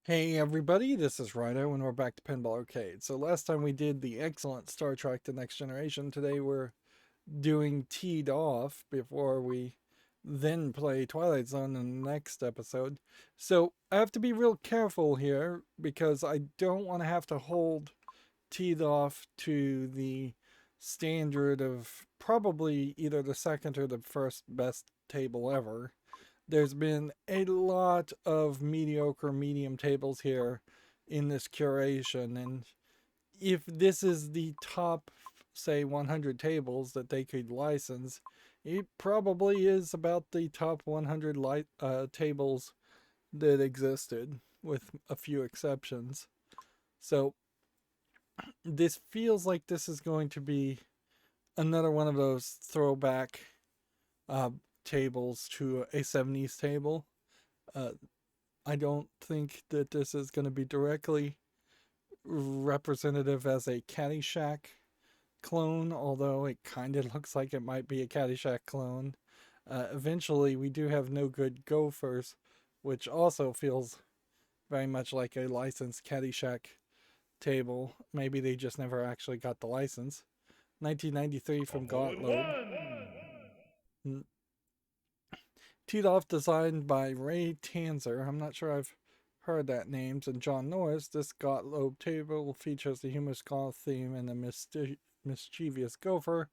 Hey everybody, this is Rydo and we're back to Pinball Arcade. So last time we did the excellent Star Trek The Next Generation. Today we're doing Teed Off before we then play Twilight Zone in the next episode. So I have to be real careful here because I don't want to have to hold Teed Off to the standard of probably either the second or the first best table ever. There's been a lot of mediocre medium tables here in this curation, and if this is the top, say, 100 tables that they could license, it probably is about the top 100 tables that existed, with a few exceptions. So this feels like this is going to be another one of those throwback uh, tables to a 70s table. Uh, I don't think that this is going to be directly representative as a Caddyshack clone, although it kind of looks like it might be a Caddyshack clone. Eventually, we do have No Good Gophers, which also feels very much like a licensed Caddyshack table. Maybe they just never actually got the license. 1993 from Gottlieb. Teed off designed by Ray Tanzer. I'm not sure I've heard that names. And John Norris. This Gottlieb table features the humorous goth theme and the mischievous gopher,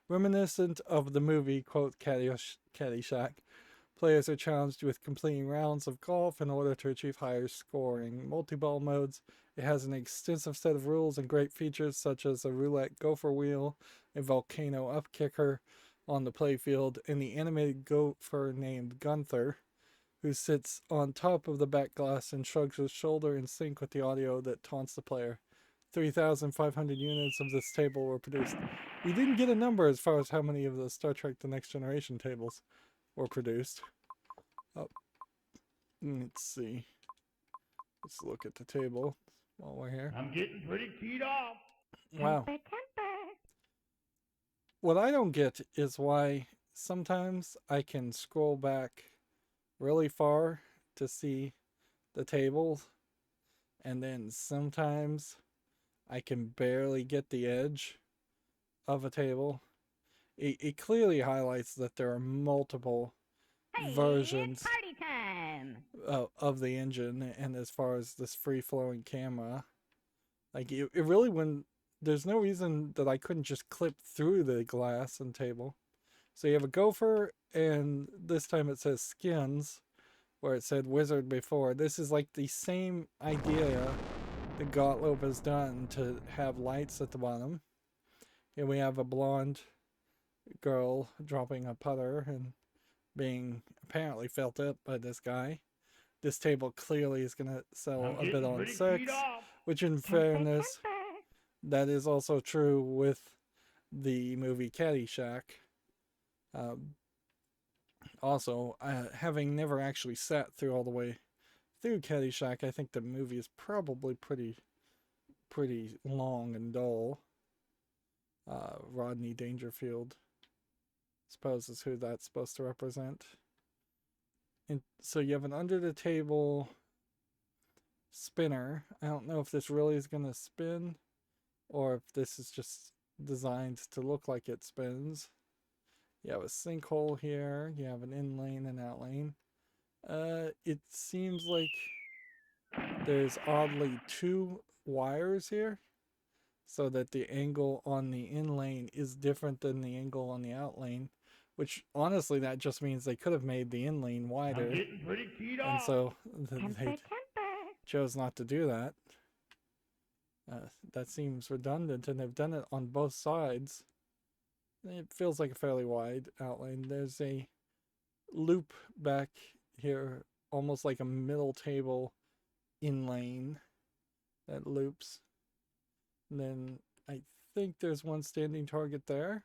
reminiscent of the movie, quote, Caddyshack. Players are challenged with completing rounds of golf in order to achieve higher scoring. Multi-ball modes. It has an extensive set of rules and great features such as a roulette gopher wheel, a volcano upkicker on the playfield, and the animated gopher named Gunther, who sits on top of the back glass and shrugs his shoulder in sync with the audio that taunts the player. 3,500 units of this table were produced. We didn't get a number as far as how many of the Star Trek The Next Generation tables were produced. Oh, let's see. Let's look at the table while we're here. I'm getting pretty keyed off. Wow. What I don't get is why sometimes I can scroll back really far to see the table, and then sometimes I can barely get the edge of a table. It clearly highlights that there are multiple versions It's party time. of the engine, and as far as this free-flowing camera, like it really wouldn't. There's no reason that I couldn't just clip through the glass and table. So you have a gopher, and this time it says skins, where it said wizard before. This is like the same idea that Gottlieb has done to have lights at the bottom. Here we have a blonde girl dropping a putter and being apparently felt up by this guy. This table clearly is going to sell a bit on 6, which in fairness, that is also true with the movie Caddyshack. Also, having never actually sat through all the way through Caddyshack, I think the movie is probably pretty long and dull. Rodney Dangerfield, I suppose, is who that's supposed to represent. And so you have an under the table spinner. I don't know if this really is going to spin or if this is just designed to look like it spins. You have a sinkhole here. You have an in lane and out lane. It seems like there's oddly 2 wires here, so that the angle on the in lane is different than the angle on the out lane, which honestly that just means they could have made the in lane wider. I'm getting pretty keyed and off. so they chose not to do that. That seems redundant, and they've done it on both sides. It feels like a fairly wide outline. There's a loop back here, almost like a middle table in lane that loops. And then I think there's one standing target there.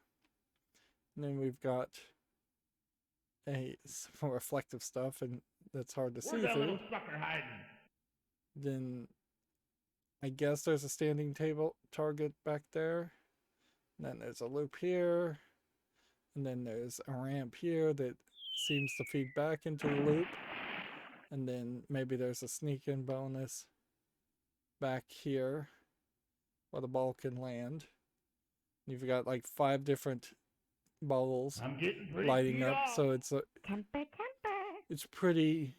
And then we've got some reflective stuff, and that's hard to see Where's that through. little sucker hiding? Then I guess there's a standing table target back there. And then there's a loop here. And then there's a ramp here that seems to feed back into the loop. And then maybe there's a sneak-in bonus back here where the ball can land. You've got like 5 different bubbles I'm getting pretty lighting teed up, off. so it's pretty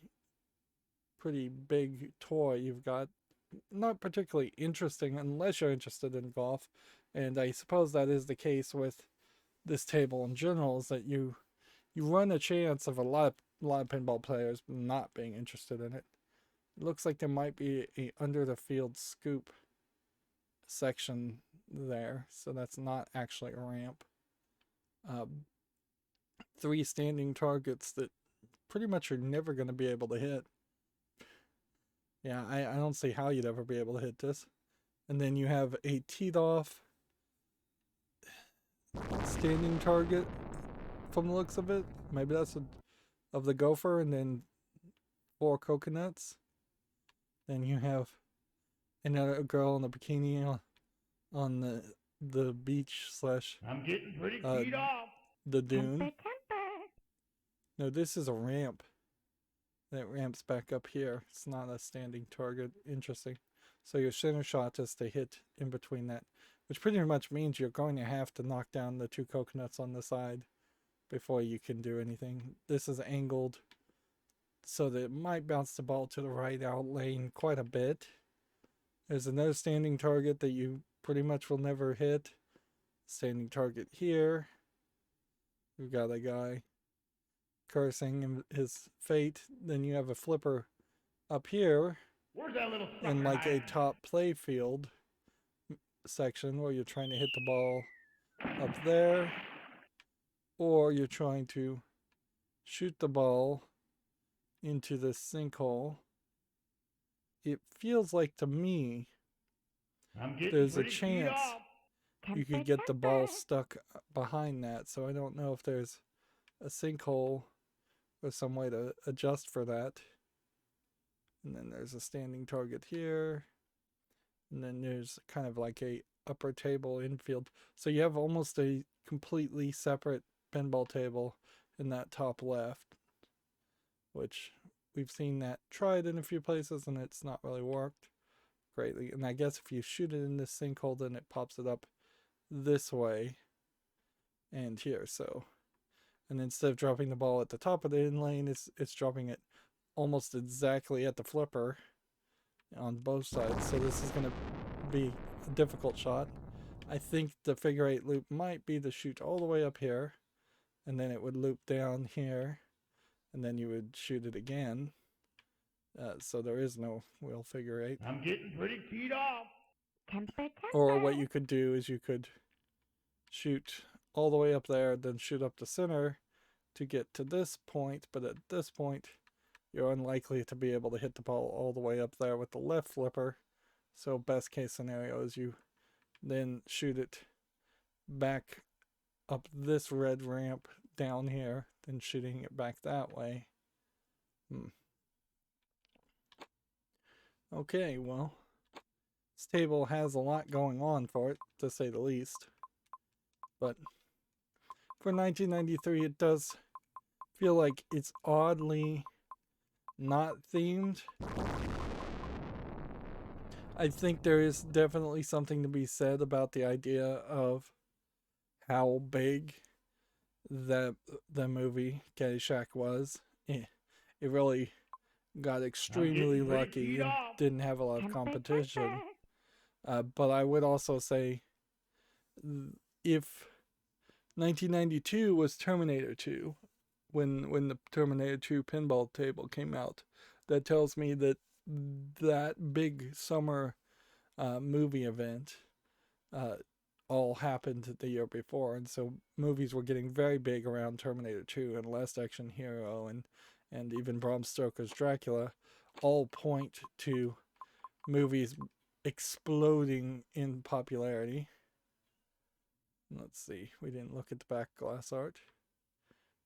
big toy you've got. Not particularly interesting unless you're interested in golf, and I suppose that is the case with this table in general, is that you run a chance of a lot of pinball players not being interested in it. It looks like there might be a under the field scoop section there, so that's not actually a ramp. 3 standing targets that pretty much you're never going to be able to hit. Yeah, I don't see how you'd ever be able to hit this. And then you have a teed off standing target from the looks of it. Maybe that's of the Gopher, and then 4 coconuts. Then you have another girl in a bikini on the beach slash I'm getting pretty teed off. the dune. No, this is a ramp. That ramps back up here. It's not a standing target. Interesting. So your center shot is to hit in between that, which pretty much means you're going to have to knock down the 2 coconuts on the side before you can do anything. This is angled so that it might bounce the ball to the right out lane quite a bit. There's another standing target that you pretty much will never hit. Standing target here. We've got a guy cursing his fate. Then you have a flipper up here. Where's that little sucker in like a hiding? top play field section where you're trying to hit the ball up there, or you're trying to shoot the ball into the sinkhole. It feels like to me there's a chance you could get the ball stuck behind that, so I don't know if there's a sinkhole or some way to adjust for that. And then there's a standing target here, and then there's kind of like a upper table infield, so you have almost a completely separate pinball table in that top left, which we've seen that tried in a few places and it's not really worked greatly. And I guess if you shoot it in this sinkhole, then it pops it up this way and here. So, and instead of dropping the ball at the top of the in lane, it's dropping it almost exactly at the flipper on both sides. So this is going to be a difficult shot. I think the figure 8 loop might be to shoot all the way up here, and then it would loop down here, and then you would shoot it again. So there is no real figure 8. I'm getting pretty teed off. Or what you could do is you could shoot all the way up there, then shoot up the center to get to this point, but at this point you're unlikely to be able to hit the ball all the way up there with the left flipper. So best case scenario is you then shoot it back up this red ramp down here, then shooting it back that way. Okay, well, this table has a lot going on for it, to say the least. But for 1993, it does feel like it's oddly not themed. I think there is definitely something to be said about the idea of how big the movie Caddyshack was. It really got extremely lucky and didn't have a lot of competition. But I would also say, if 1992 was Terminator 2, when the Terminator 2 pinball table came out, that tells me that that big summer movie event all happened the year before, and so movies were getting very big around Terminator 2 and Last Action Hero and even Bram Stoker's Dracula, all point to movies exploding in popularity. Let's see, we didn't look at the back glass art.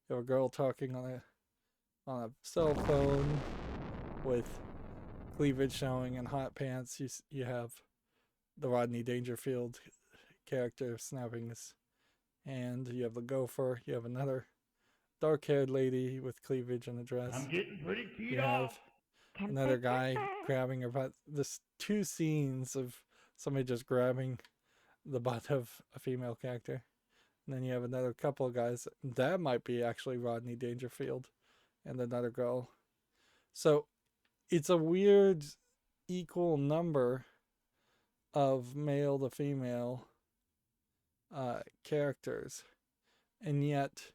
You have a girl talking on a cell phone with cleavage showing and hot pants. You have the Rodney Dangerfield character snapping his hand. You have the Gopher. You have another dark-haired lady with cleavage and a dress. I'm getting pretty teed You have off. another guy grabbing her butt. This 2 scenes of somebody just grabbing the butt of a female character. And then you have another couple of guys. That might be actually Rodney Dangerfield and another girl. So it's a weird equal number of male to female characters. And yet,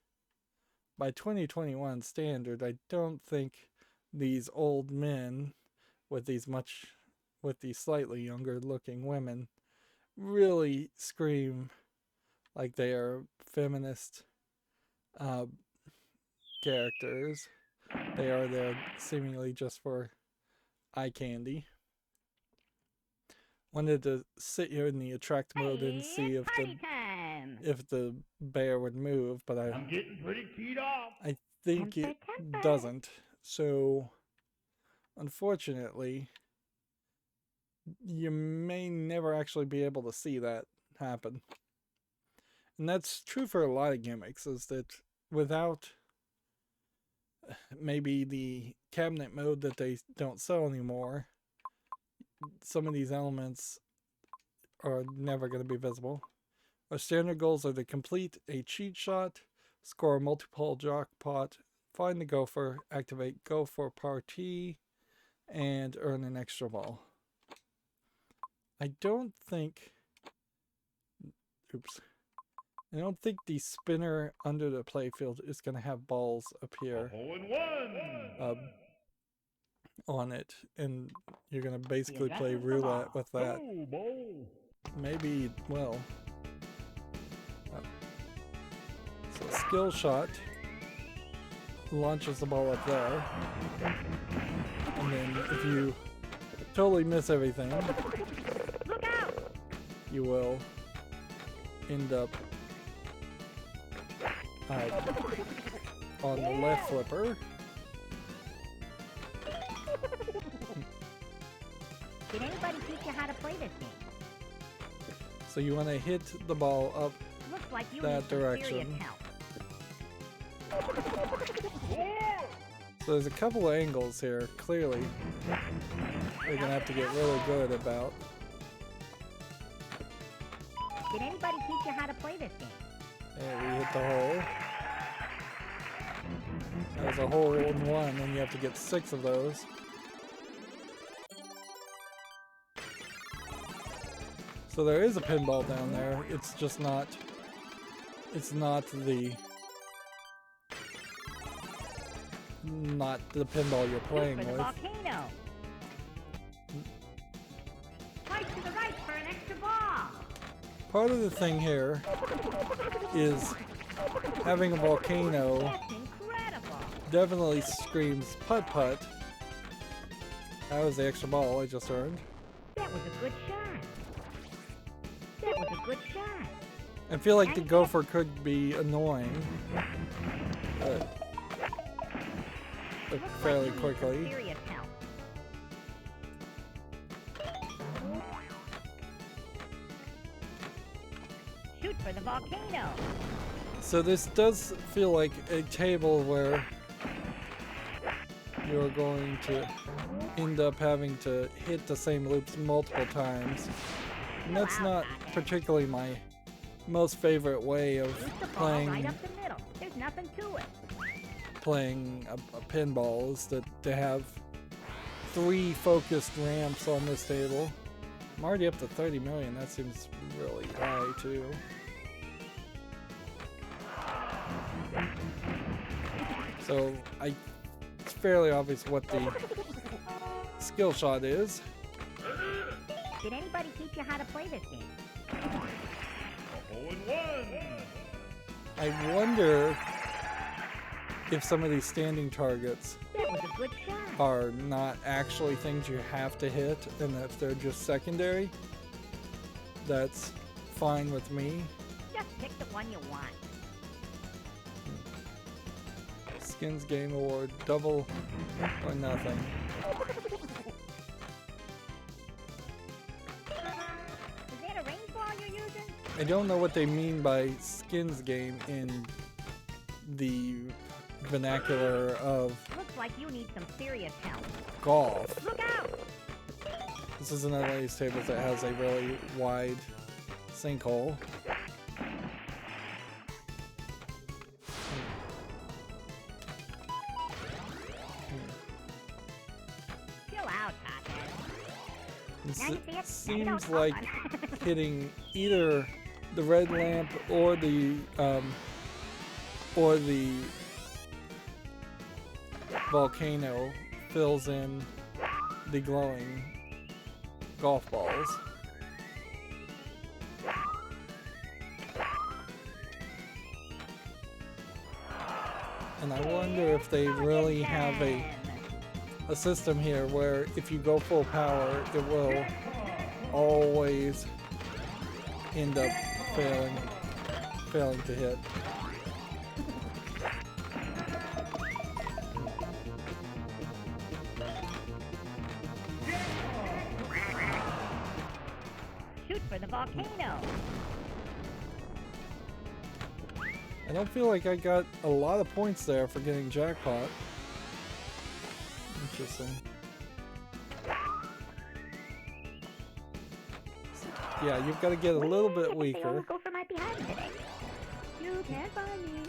by 2021 standard, I don't think these old men with these slightly younger looking women really scream like they are feminist characters. They are there seemingly just for eye candy. Wanted to sit here in the attract mode and see if the bear would move, but I'm getting pretty keyed off. I think it doesn't. So unfortunately, you may never actually be able to see that happen. And that's true for a lot of gimmicks, is that without maybe the cabinet mode that they don't sell anymore, some of these elements are never going to be visible. Our standard goals are to complete a cheat shot, score a multiple jackpot, find the Gopher, activate Gopher party, and earn an extra ball. I don't think the spinner under the playfield is going to have balls appear on it, and you're going to basically play roulette with that. Maybe, well, so skill shot launches the ball up there, and then if you totally miss everything, you will end up on the left flipper. Did anybody teach you how to play this game? So you want to hit the ball up that direction. So there's a couple of angles here, clearly, they're going to have to get really good about. Did anybody teach you how to play this game? And we hit the hole. There's a hole in one, and you have to get 6 of those. So there is a pinball down there. It's just not. It's not the pinball you're playing with. Volcano. Right to the right for an extra ball. Part of the thing here is having a volcano. That's incredible. Definitely screams putt-putt. That was the extra ball I just earned. That was a good shot. That was a good shot. I feel like the Gopher could be annoying fairly quickly. Serious help. Shoot for the volcano. So this does feel like a table where you're going to end up having to hit the same loops multiple times. And that's not particularly my most favorite way of playing right up the middle. There's nothing to it. Playing a pinball, is that to have 3 focused ramps on this table. I'm already up to 30 million. That seems really high too. So it's fairly obvious what the skill shot is. Did anybody teach you how to play this game? I wonder if some of these standing targets That was a good shot. are not actually things you have to hit, and if they're just secondary, that's fine with me. Just pick the one you want. Skins Game Award, double or nothing. Is that a rainbow you're using? I don't know what they mean by skins game in the vernacular of Looks like you need some serious help. golf. Look out! This is another one of these tables that has a really wide sinkhole. Chill out, Pothead. This Now you see it? Now you seems don't like fun. hitting either the red lamp or the volcano fills in the glowing golf balls. And I wonder if they really have a system here where if you go full power, it will always end up failing to hit. Shoot for the volcano. I don't feel like I got a lot of points there for getting Jackpot. Interesting. Yeah, you've got to get a little bit The weaker. old Gopher might be hiding today. You can't find me.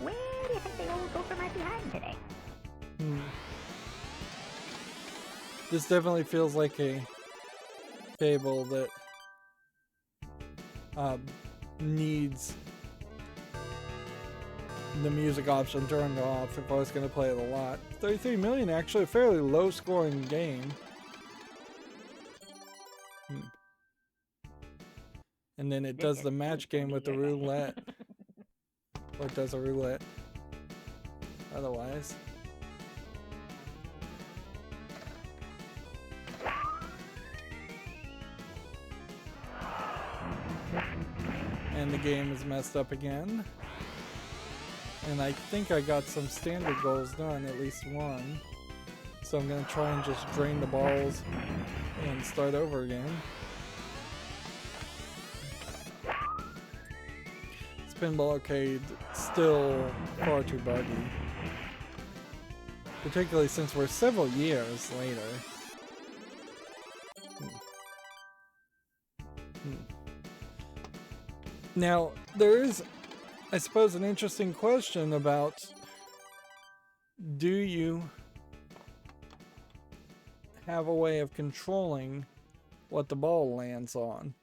Where do you think the old Gopher might be hiding today? This definitely feels like a table that needs the music option turned off if I was going to play it a lot. 33 million, actually a fairly low scoring game. And then it does the match game with the roulette. Or it does a roulette. Otherwise. And the game is messed up again. And I think I got some standard goals done, at least one. So I'm going to try and just drain the balls and start over again. This Pinball Arcade still far too buggy. Particularly since we're several years later. Now, there is, I suppose, an interesting question about, do you have a way of controlling what the ball lands on?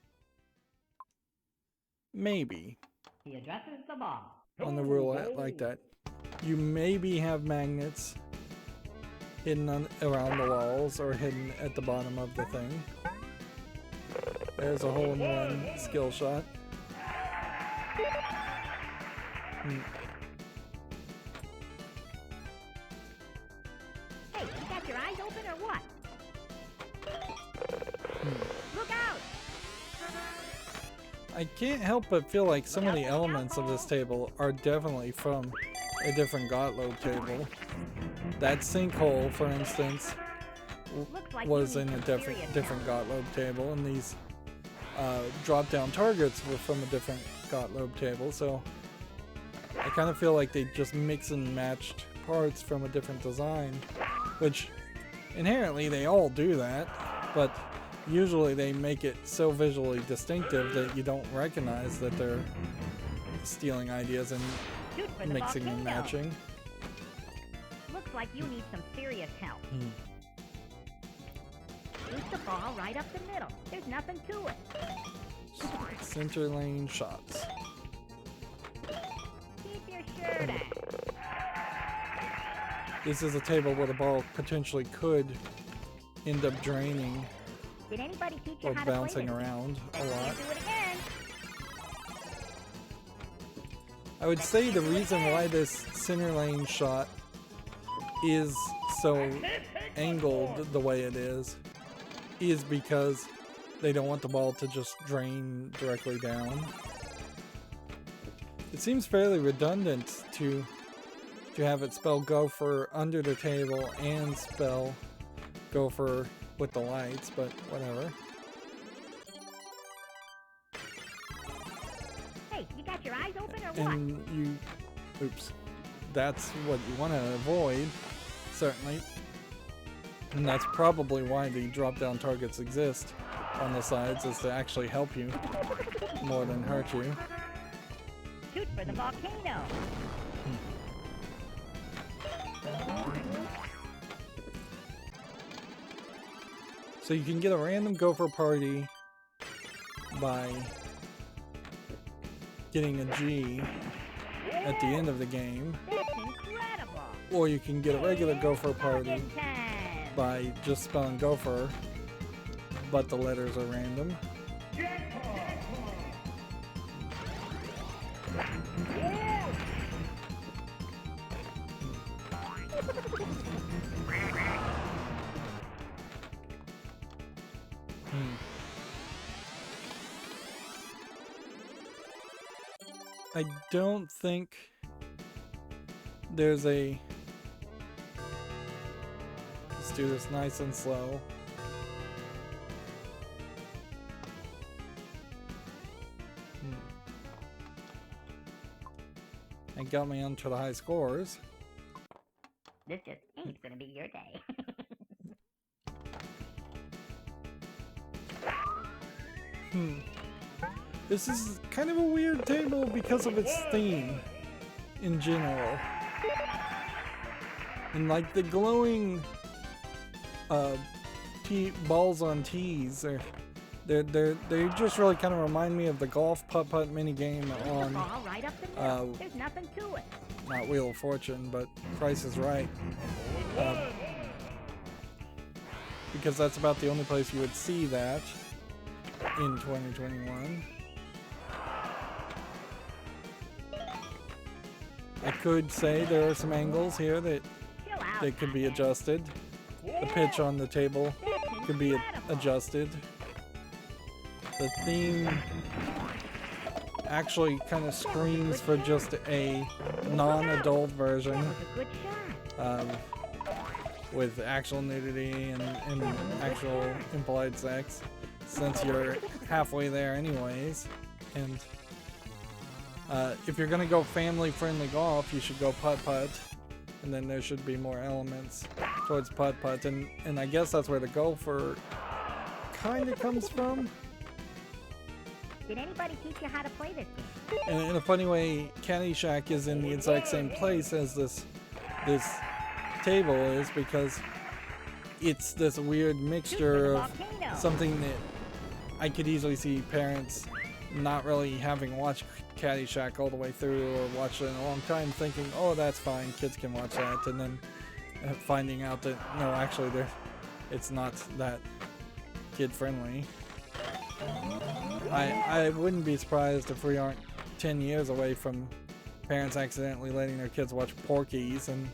Maybe. He addresses the ball. On the roulette like that. You maybe have magnets hidden around the walls or hidden at the bottom of the thing. There's a hole-in-one skill shot. Hey, you got your eyes open or what? Look out! I can't help but feel like some of the elements of this table are definitely from a different Gottlieb table. That sinkhole, for instance, was in a different Gottlieb table, and these drop-down targets were from a different Gottlieb table, so I kind of feel like they just mix and matched parts from a different design, which inherently they all do that, but usually they make it so visually distinctive that you don't recognize that they're stealing ideas and mixing and matching. Looks like you need some serious help. Shoot the ball right up the middle. There's nothing to it. Center lane shots. Keep your shirt on. This is a table where the ball potentially could end up draining Did anybody teach you or how to bouncing play this? around a Then lot. can't do it again. I would say the reason why this center lane shot is so angled the way it is because they don't want the ball to just drain directly down. It seems fairly redundant to have it spell Gopher under the table and spell Gopher with the lights, but whatever. Hey, you got your eyes open or what? And you, oops, that's what you want to avoid. certainly. And that's probably why the drop-down targets exist on the sides, is to actually help you more than hurt you. Shoot for the volcano. So you can get a random Gopher party by getting a G at the end of the game, That's incredible. or you can get a regular Gopher party Good time. by just spelling Gopher, but the letters are random. I don't think there's a... Let's do this nice and slow. And got me onto the high scores. This just ain't gonna be your day. This is kind of a weird table because of its theme in general. And like the glowing balls on tees, they just really kind of remind me of the golf putt-putt minigame on Ball right up the middle. There's nothing to it. not Wheel of Fortune, but Price is Right. Because that's about the only place you would see that in 2021. I could say there are some angles here that Chill out. they could be adjusted. The pitch on the table could be adjusted. The theme actually kind of screams for just a non-adult version That was a good shot. with actual nudity and actual implied sex, since you're halfway there anyways. And if you're gonna go family-friendly golf, you should go putt-putt, and then there should be more elements towards putt-putt, and I guess that's where the Gopher kind of comes from. Did anybody teach you how to play this game? And in a funny way, Caddyshack is in the exact same place as this table is, because it's this weird mixture of something that I could easily see parents not really having watched Caddyshack all the way through or watched it in a long time, thinking, oh, that's fine, kids can watch that, and then finding out that no, actually it's not that kid friendly. I wouldn't be surprised if we aren't 10 years away from parents accidentally letting their kids watch Porky's and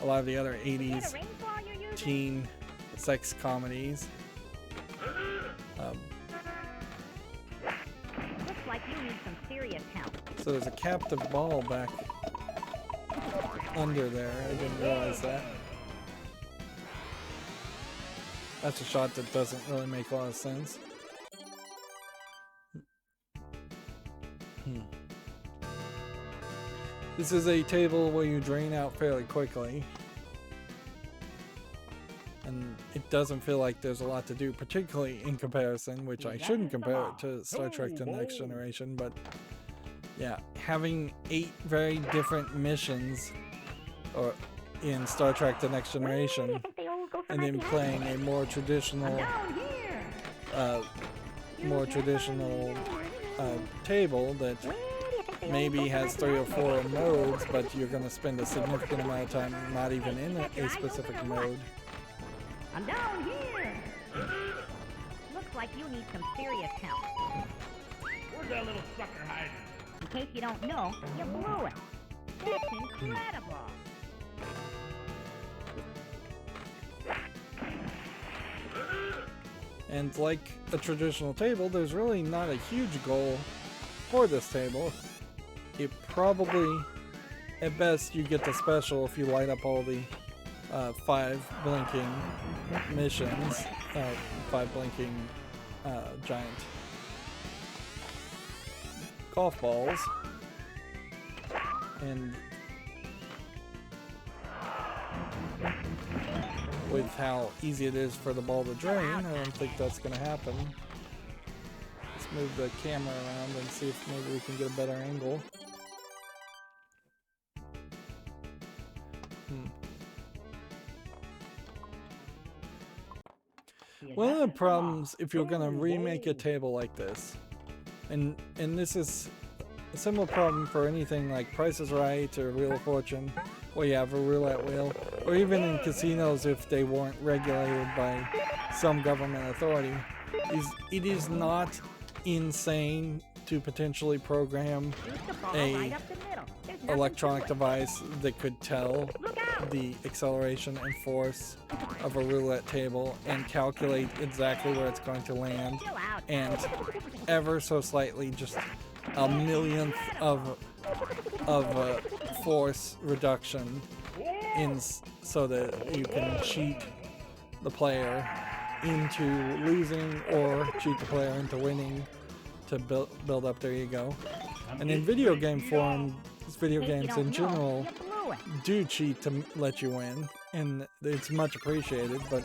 a lot of the other 80s teen sex comedies. Looks like you need some serious help. So there's a captive ball back under there. I didn't realize that. That's a shot that doesn't really make a lot of sense. This is a table where you drain out fairly quickly. And it doesn't feel like there's a lot to do, particularly in comparison, which I shouldn't compare it to Star Trek The Next Generation, but yeah, having 8 very different missions or in Star Trek The Next Generation, and then playing a more traditional table that maybe has 3 or 4 modes, but you're going to spend a significant amount of time not even in a specific mode. I'm down here. Looks like you need some serious help. Where's that little sucker hiding? In case you don't know, you blew it. That's incredible. And like a traditional table, there's really not a huge goal for this table. It probably, at best, you get the special if you light up all the 5 blinking missions, 5 blinking giant golf balls, and with how easy it is for the ball to drain. I don't think that's going to happen. Let's move the camera around and see if maybe we can get a better angle. One of the problems if you're going to remake a table like this, and this is a similar problem for anything like Price is Right or Wheel of Fortune, where you have a roulette wheel, or even in casinos if they weren't regulated by some government authority, is it is not insane to potentially program a electronic device that could tell the acceleration and force of a roulette table and calculate exactly where it's going to land, and ever so slightly, just a millionth of force reduction in so that you can cheat the player into losing or cheat the player into winning to build up their ego. And in video game form, video games in general do cheat to let you win, and it's much appreciated, but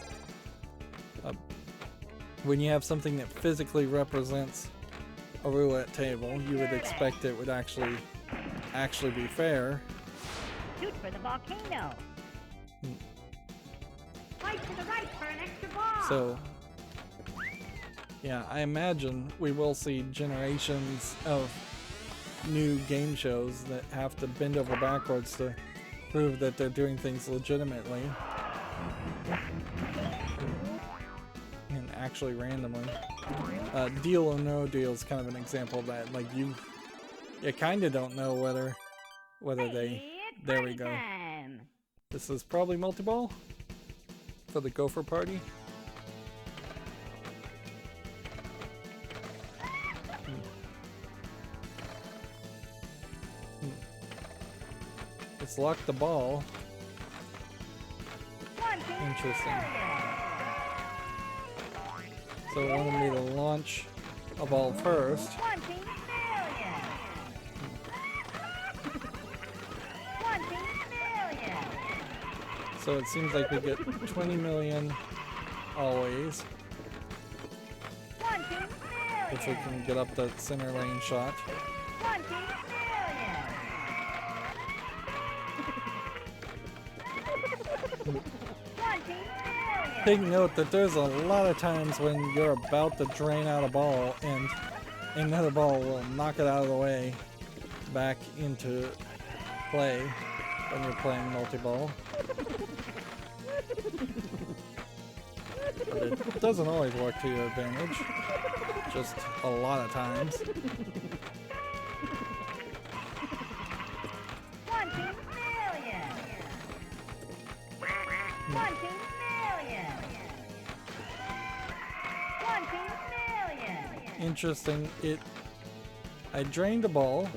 when you have something that physically represents a roulette table, you would expect it would actually be fair. Shoot for the volcano. Right to the right for an extra ball. So, yeah, I imagine we will see generations of new game shows that have to bend over backwards to prove that they're doing things legitimately and actually randomly. Deal or No Deal is kind of an example of that. Like you kind of don't know whether they. There we go. This is probably multi-ball for the Gopher party. Let's lock the ball. Interesting. So it wanted me to launch a ball first. So it seems like we get 20 million always. If we can get up the center lane shot. Big note that there's a lot of times when you're about to drain out a ball and another ball will knock it out of the way back into play when you're playing multi-ball. But it doesn't always work to your advantage, just a lot of times. Interesting. I drained a ball,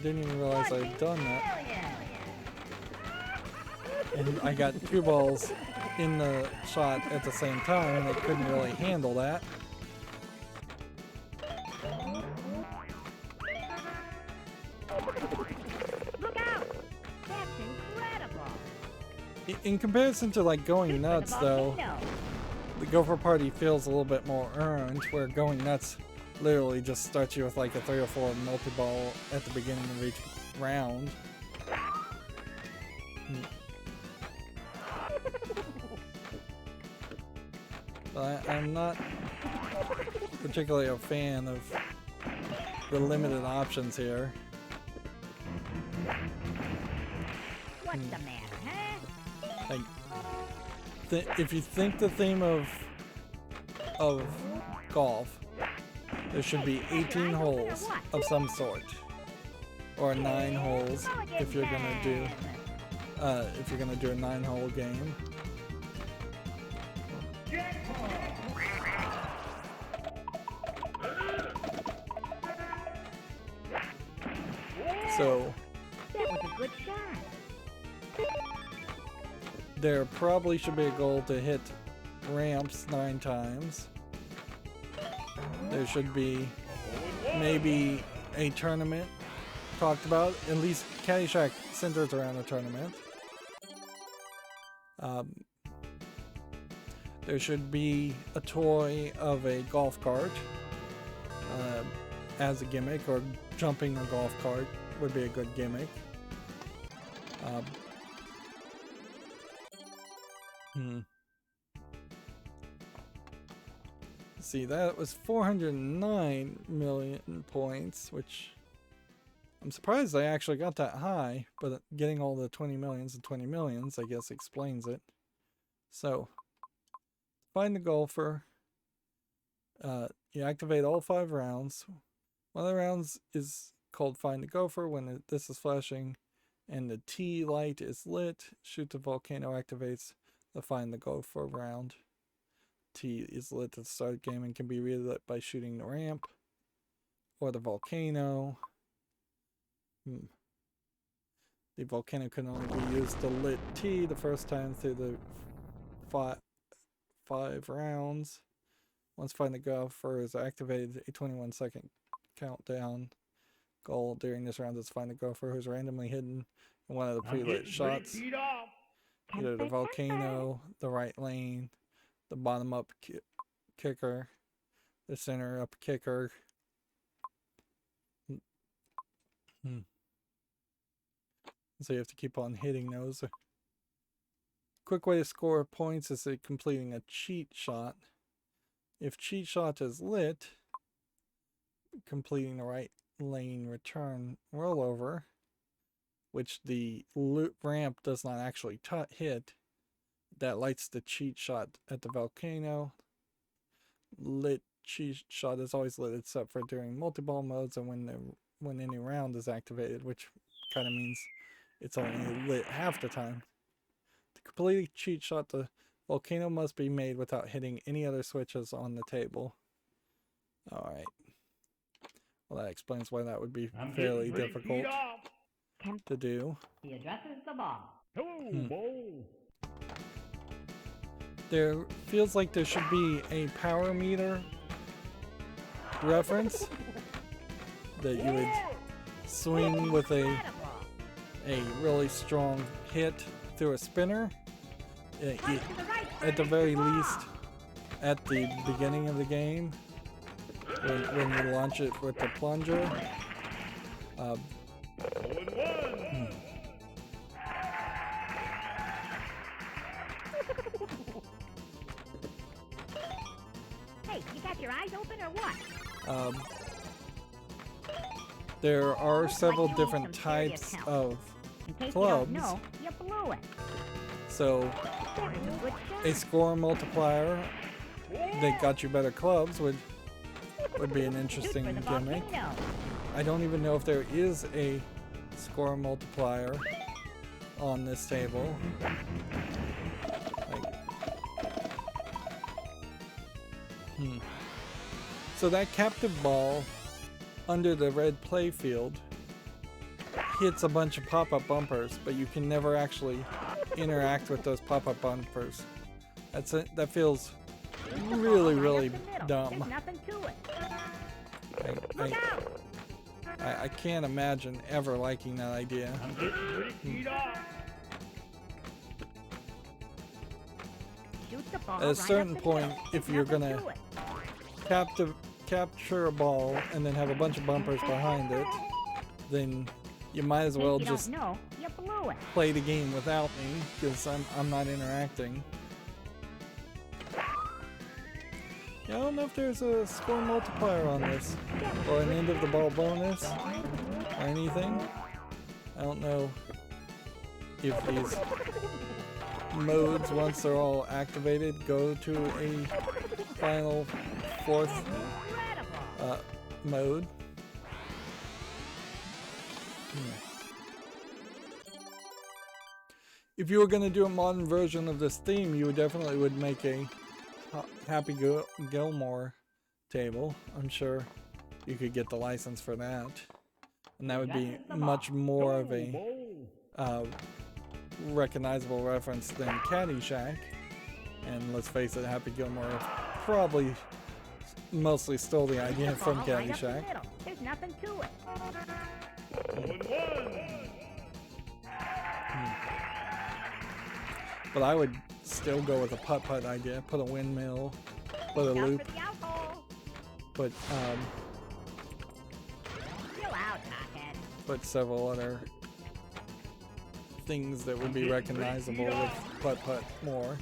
didn't even realize I'd done that. And I got two balls in the shot at the same time, and I couldn't really handle that. Look out! That's incredible. In comparison to like Going Nuts, though, the Gopher Party feels a little bit more earned, where Going Nuts literally just starts you with like a 3 or 4 multi-ball at the beginning of each round. But I'm not particularly a fan of the limited options here. What's the matter, huh? Like, if you think the theme of golf, there should be 18 holes of some sort, or 9 holes if you're gonna do a 9-hole game. So That was a good shot. there probably should be a goal to hit ramps 9 times. There should be maybe a tournament talked about. At least Caddyshack centers around a tournament. There should be a toy of a golf cart as a gimmick, or jumping a golf cart would be a good gimmick. See, that was 409 million points, which I'm surprised I actually got that high, but getting all the 20 millions and 20 millions, I guess, explains it. So, find the Gopher. You activate all 5 rounds. One of the rounds is called Find the Gopher. When this is flashing and the T light is lit, shoot the volcano activates the Find the Gopher round. T is lit at the start of the game and can be relit by shooting the ramp or the volcano. The volcano can only be used to lit T the first time through the five rounds. Once Find the Gopher is activated, a 21-second countdown goal during this round is Find the Gopher, who's randomly hidden in one of the pre-lit shots. Either the volcano, the right lane, the bottom up kicker, the center up kicker. So you have to keep on hitting those. Quick way to score points is completing a cheat shot. If cheat shot is lit, completing the right lane return rollover, which the ramp does not actually hit, that lights the cheat shot at the volcano. Lit cheat shot is always lit except for during multi-ball modes and when any round is activated, which kind of means it's only lit half the time. To complete a cheat shot, the volcano must be made without hitting any other switches on the table. Alright. Well, that explains why that would be fairly difficult to do. He addresses the ball. Hello, ball. There feels like there should be a power meter reference that you would swing with a really strong hit through a spinner. At the very least, at the beginning of the game, when you launch it with the plunger. Hey, you got your eyes open or what? There are several different types of clubs. No, you blew it. So a score multiplier that got you better clubs would be an interesting gimmick. I don't even know if there is a score multiplier on this table. So that captive ball under the red play field hits a bunch of pop-up bumpers, but you can never actually interact with those pop-up bumpers. That feels really dumb. There's nothing to it. I can't imagine ever liking that idea. Shoot the ball At a certain point, if you're gonna capture a ball and then have a bunch of bumpers behind it, then you might as well just play the game without me, because I'm not interacting. Yeah, I don't know if there's a score multiplier on this, or an end of the ball bonus, or anything. I don't know if these modes, once they're all activated, go to a final fourth mode. If you were going to do a modern version of this theme, you definitely would make a Happy Gilmore table. I'm sure you could get the license for that. And that would be much more of a recognizable reference than Caddyshack. And let's face it, Happy Gilmore probably mostly stole the idea from Caddyshack. There's nothing to it. But I would still go with a putt-putt idea. Put a windmill, put a loop, For the alcohol. put Chill out, hothead. put several other things that would be recognizable with putt-putt more.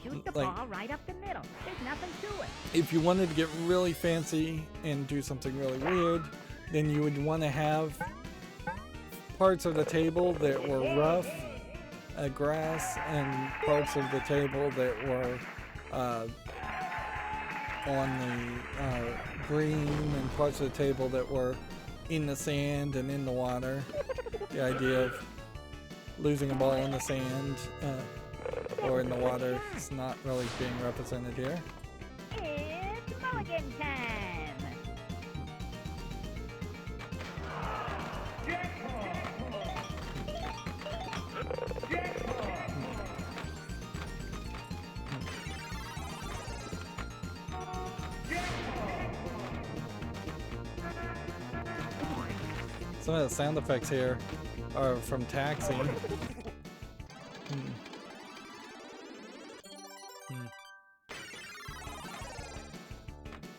Shoot the Like- ball right up the middle. There's nothing to it. If you wanted to get really fancy and do something really weird, then you would want to have parts of the table that were rough, grass, and parts of the table that were on the green, and parts of the table that were in the sand and in the water. The idea of losing a ball in the sand or in the water is not really being represented here. It's mulligan time. Some of the sound effects here are from taxing.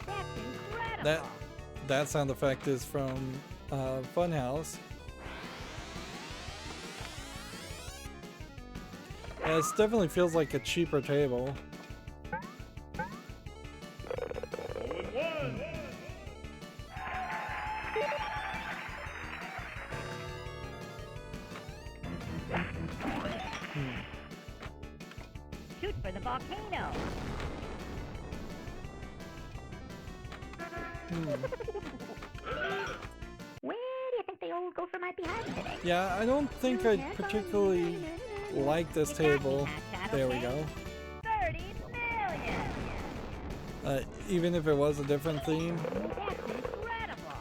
That's incredible. That sound effect is from Funhouse. Yeah, it definitely feels like a cheaper table. Shoot for the volcano. Where do you think the old gopher might be hiding today? Yeah, I don't think I particularly like this table. There we go. 30 million. Even if it was a different theme, That's incredible.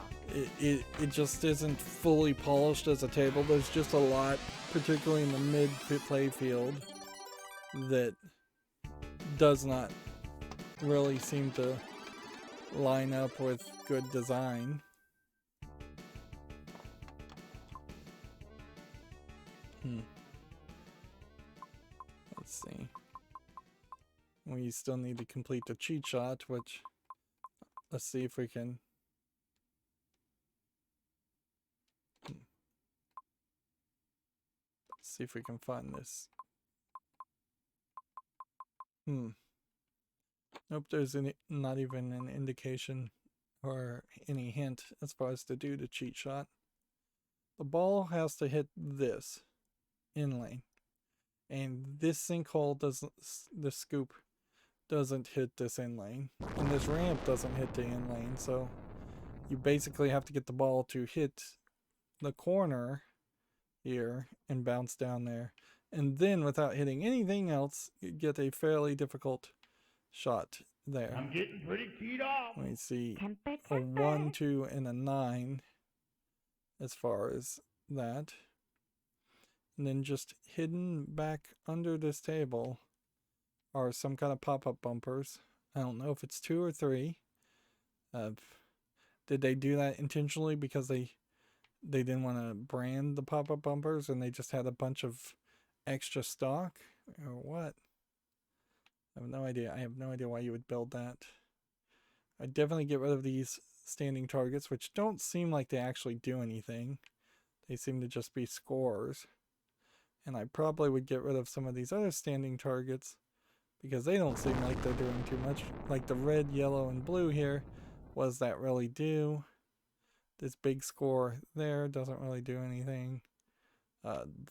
it just isn't fully polished as a table. There's just a lot, particularly in the mid-play field, that does not really seem to line up with good design. Let's see. We still need to complete the cheat shot, which let's see if we can. Let's see if we can find this. Nope, there's not even an indication or any hint as far as to do the cheat shot. The ball has to hit this in lane, and this sinkhole doesn't. The scoop doesn't hit this in lane, and this ramp doesn't hit the in lane. So you basically have to get the ball to hit the corner here and bounce down there, and then without hitting anything else, you get a fairly difficult shot there. I'm getting pretty keyed off. We see Temper, a temper. 1, 2, and a 9 as far as that. And then just hidden back under this table are some kind of pop-up bumpers. I don't know if it's 2 or 3. Did they do that intentionally because they didn't want to brand the pop-up bumpers and they just had a bunch of extra stock, or what? I have no idea. I have no idea why you would build that. I'd definitely get rid of these standing targets, which don't seem like they actually do anything. They seem to just be scores. And I probably would get rid of some of these other standing targets because they don't seem like they're doing too much. Like the red, yellow, and blue here. What does that really do? This big score there doesn't really do anything.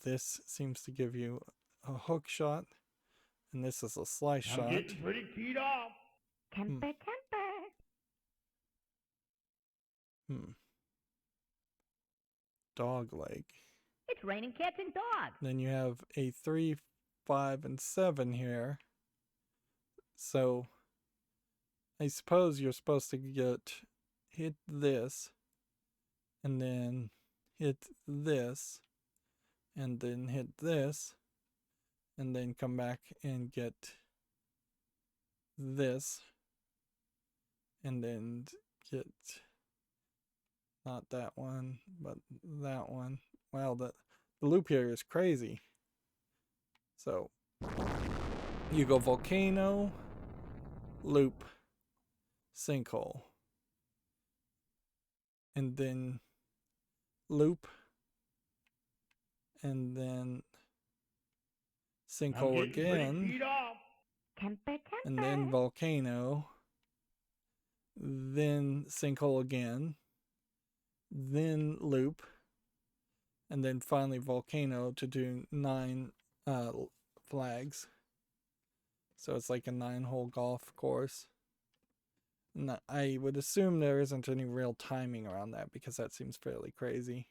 This seems to give you a hook shot. And this is a slice I'm shot. getting pretty keyed off. Temper, temper. Dog leg. It's raining cats and dogs. Then you have a 3, 5, and 7 here. So I suppose you're supposed to hit this, and then hit this, and then hit this, and then come back and get this, and then get not that one, but that one. Wow, the loop here is crazy. So you go volcano, loop, sinkhole, and then loop, and then sinkhole again, and then volcano, then sinkhole again, then loop, and then finally volcano to do 9 flags. So it's like a 9-hole golf course. And I would assume there isn't any real timing around that because that seems fairly crazy.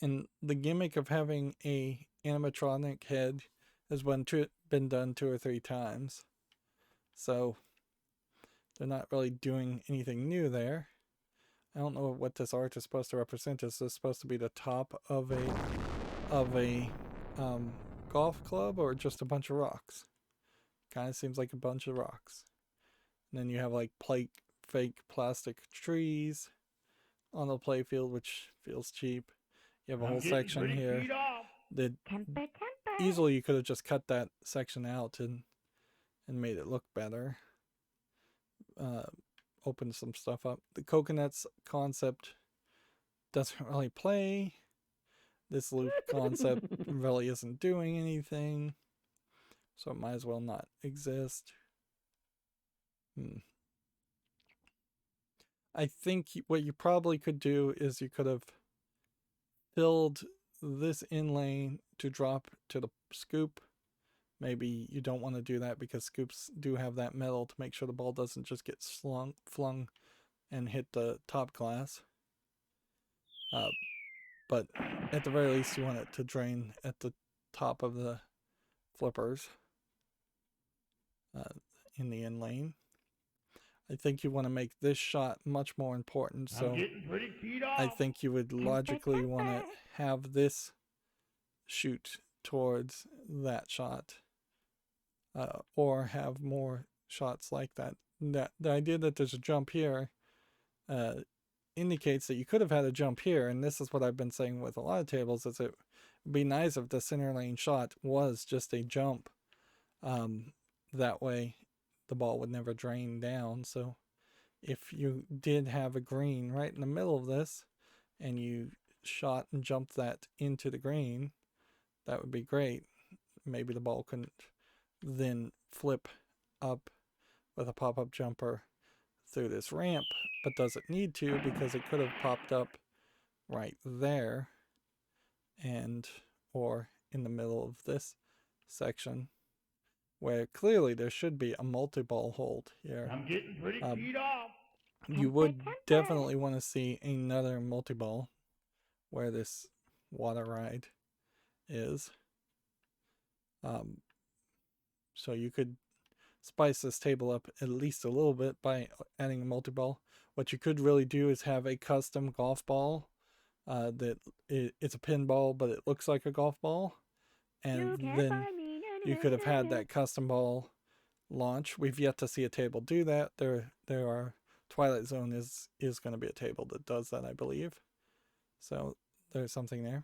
And the gimmick of having a animatronic head has been done 2 or 3 times. So they're not really doing anything new there. I don't know what this art is supposed to represent. Is this supposed to be the top of a golf club or just a bunch of rocks? Kind of seems like a bunch of rocks. And then you have like fake plastic trees on the playfield, which feels cheap. You have a whole section here that easily you could have just cut that section out and made it look better. Open some stuff up. The coconuts concept doesn't really play. This loop concept really isn't doing anything, so it might as well not exist. I think what you probably could do is you could have filled this in lane to drop to the scoop. Maybe you don't want to do that because scoops do have that metal to make sure the ball doesn't just get flung and hit the top glass. But at the very least you want it to drain at the top of the flippers in the in lane. I think you want to make this shot much more important, so I think you would logically want to have this shoot towards that shot, or have more shots like that. The idea that there's a jump here indicates that you could have had a jump here, and this is what I've been saying with a lot of tables, is it would be nice if the center lane shot was just a jump. That way the ball would never drain down. So if you did have a green right in the middle of this and you shot and jumped that into the green, that would be great. Maybe the ball couldn't then flip up with a pop-up jumper through this ramp, but doesn't need to because it could have popped up right there and or in the middle of this section where clearly there should be a multi-ball hold here. I'm getting pretty teed off. You would definitely want to see another multi-ball where this water ride is. So you could spice this table up at least a little bit by adding a multi-ball. What you could really do is have a custom golf ball that it's a pinball, but it looks like a golf ball. And then you could have had that custom ball launch. We've yet to see a table do that. There are Twilight Zone is going to be a table that does that, I believe. So there's something there.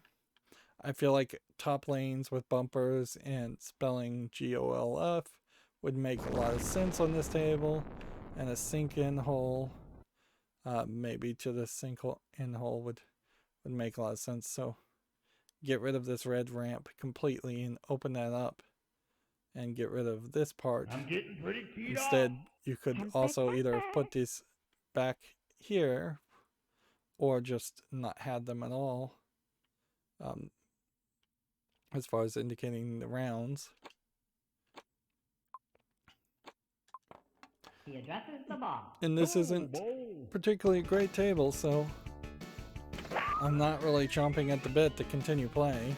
I feel like top lanes with bumpers and spelling GOLF would make a lot of sense on this table, and a sink-in hole, maybe to the sink-in hole would make a lot of sense. So get rid of this red ramp completely and open that up and get rid of this part. I'm getting pretty teed Instead, off. you could also either put these back here or just not had them at all, as far as indicating the rounds. He addresses the ball. And this isn't particularly a great table, so I'm not really chomping at the bit to continue playing.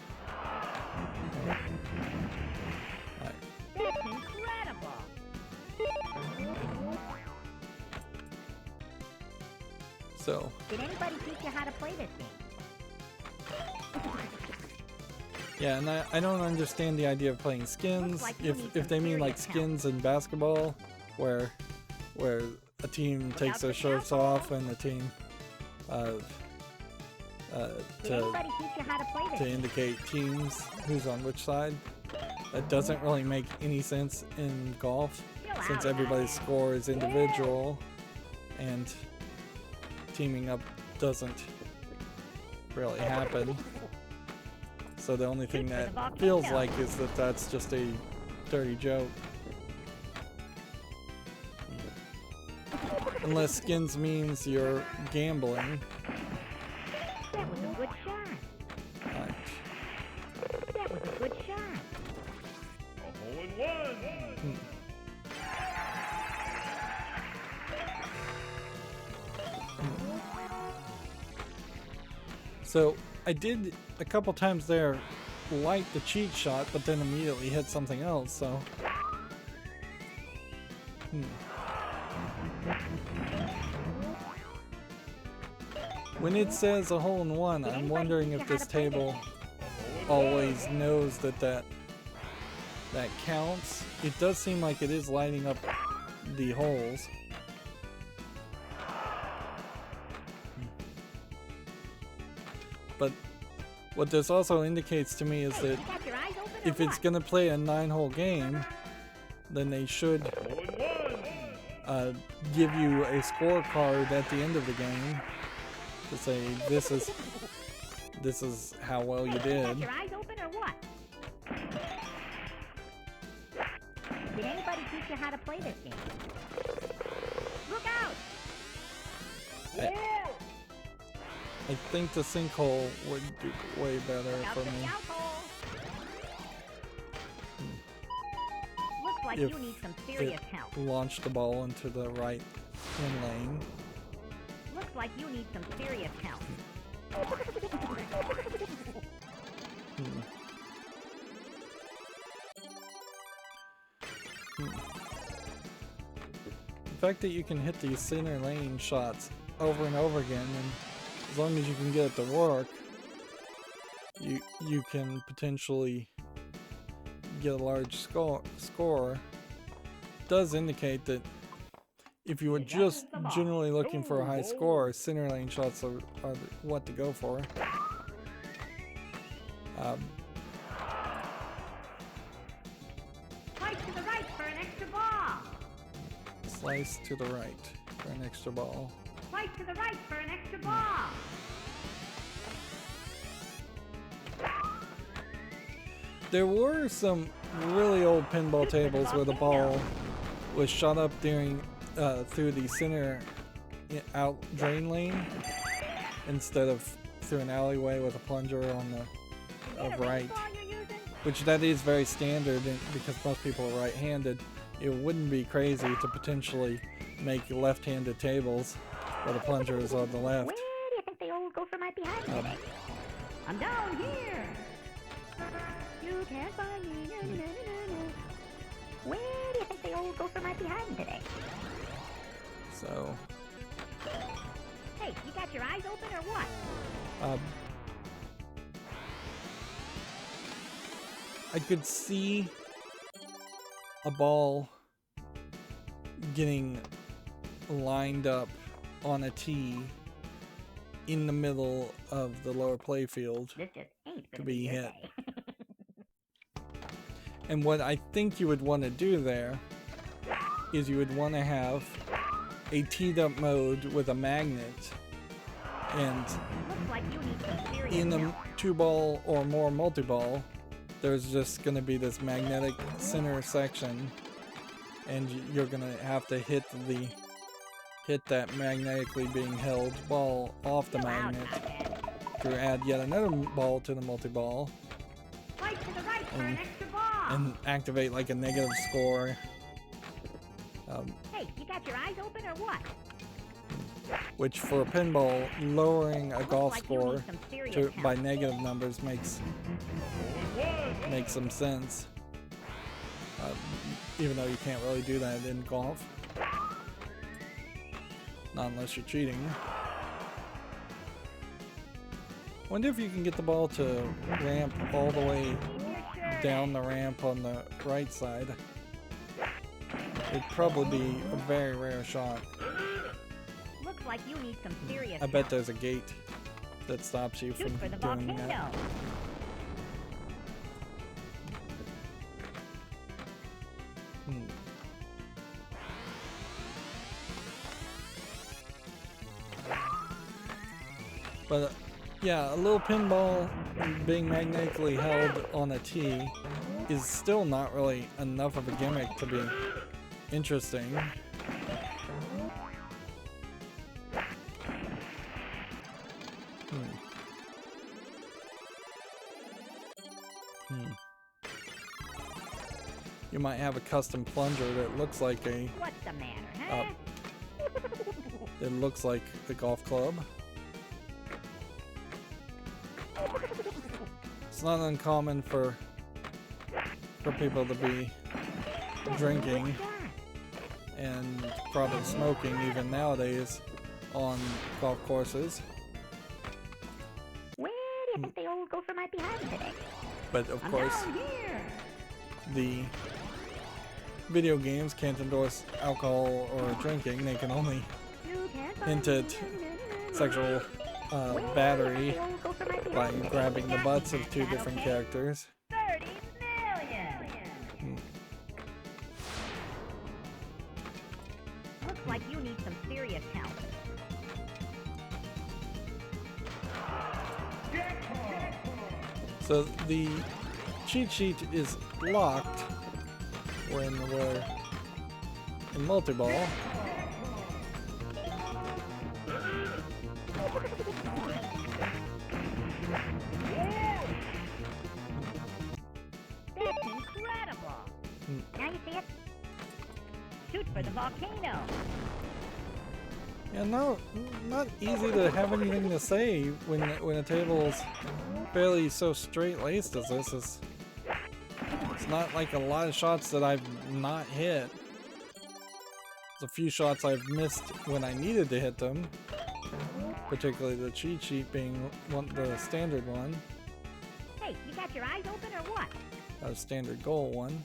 That's incredible. So Did anybody teach you how to play this game? yeah, and I don't understand the idea of playing skins. If they mean like skins in basketball, where a team takes their shirts off and the team Did anybody teach you how to play this? to indicate teams, who's on which side. That doesn't really make any sense in golf, since everybody's score is individual, and teaming up doesn't really happen. So the only thing that feels like is that that's just a dirty joke. Unless skins means you're gambling. That was a good shot. Right. That was a good shot. A hole in one. So I did a couple times there light the cheat shot, but then immediately hit something else, so. When it says a hole in one, I'm wondering if this table always knows that counts. It does seem like it is lighting up the holes. But what this also indicates to me is that if it's going to play a 9-hole game, then they should give you a scorecard at the end of the game to say this is how well you did. Your eyes open or what? Did anybody teach you how to play this game? Look out! I think the sinkhole would do way better Look out for for the me. outhole. Looks like If you need some serious it help. launched the ball into the right in lane. Looks like you need some serious help. The fact that you can hit these center lane shots over and over again, and as long as you can get it to work, you can potentially get a large score, does indicate that if you were just generally looking for a high score, center lane shots are what to go for. Slice to the right for an extra ball. Slice to the right for an extra ball. Slice to the right for an extra ball. There were some really old pinball tables where the ball was shot up during through the center out drain lane instead of through an alleyway with a plunger on the right, which that is very standard because most people are right-handed. It wouldn't be crazy to potentially make left-handed tables where the plunger is on the left. Where do you think the old Gopher might be hiding today? I'm down here. You can't find me. No, no, no, no, no. Where do you think the old Gopher might be hiding today? So, Hey, you got your eyes open or what? I could see a ball getting lined up on a tee in the middle of the lower playfield This just ain't to gonna be your hit. day. And what I think you would want to do there is you would want to have a teed up mode with a magnet, and Looks like you need some serious in a help. 2-ball or more multi-ball, there's just going to be this magnetic center section, and you're going to have to hit that magnetically being held ball off the Chill out, magnet Knothead. to add yet another ball to the multi-ball Slice to the right for an extra ball. and activate like a negative score, Hey, you got your eyes open or what? which for a pinball, lowering a golf like you score need some serious to, help. by negative numbers makes some sense, even though you can't really do that in golf, not unless you're cheating. Wonder if you can get the ball to ramp all the way down the ramp on the right side. It'd probably be a very rare shot. Looks like you need some serious I bet there's a gate that stops you Shoot from for the doing volcano. that. But yeah, a little pinball being magnetically held on a tee is still not really enough of a gimmick to be interesting. You might have a custom plunger that looks like a What's the matter, huh? it looks like a golf club. It's not uncommon for people to be drinking and probably smoking even nowadays on golf courses. Where do you think the old gopher might be hiding today? But of I'm course, down here. the video games can't endorse alcohol or drinking. They can only You can't find hint me. at sexual battery The old gopher might be by hiding today. grabbing the butts of two Is that different okay? characters. 30 million. Looks like you need some serious help. So the cheat sheet is locked when we're in multi-ball. That's incredible. Now you see it? Shoot for the volcano. Yeah, no, not easy to have anything to say when a table's fairly so straight-laced as this is. It's not like a lot of shots that I've not hit. There's a few shots I've missed when I needed to hit them, particularly the cheat sheet being the standard one, Hey, you got your eyes open or what? a standard goal one.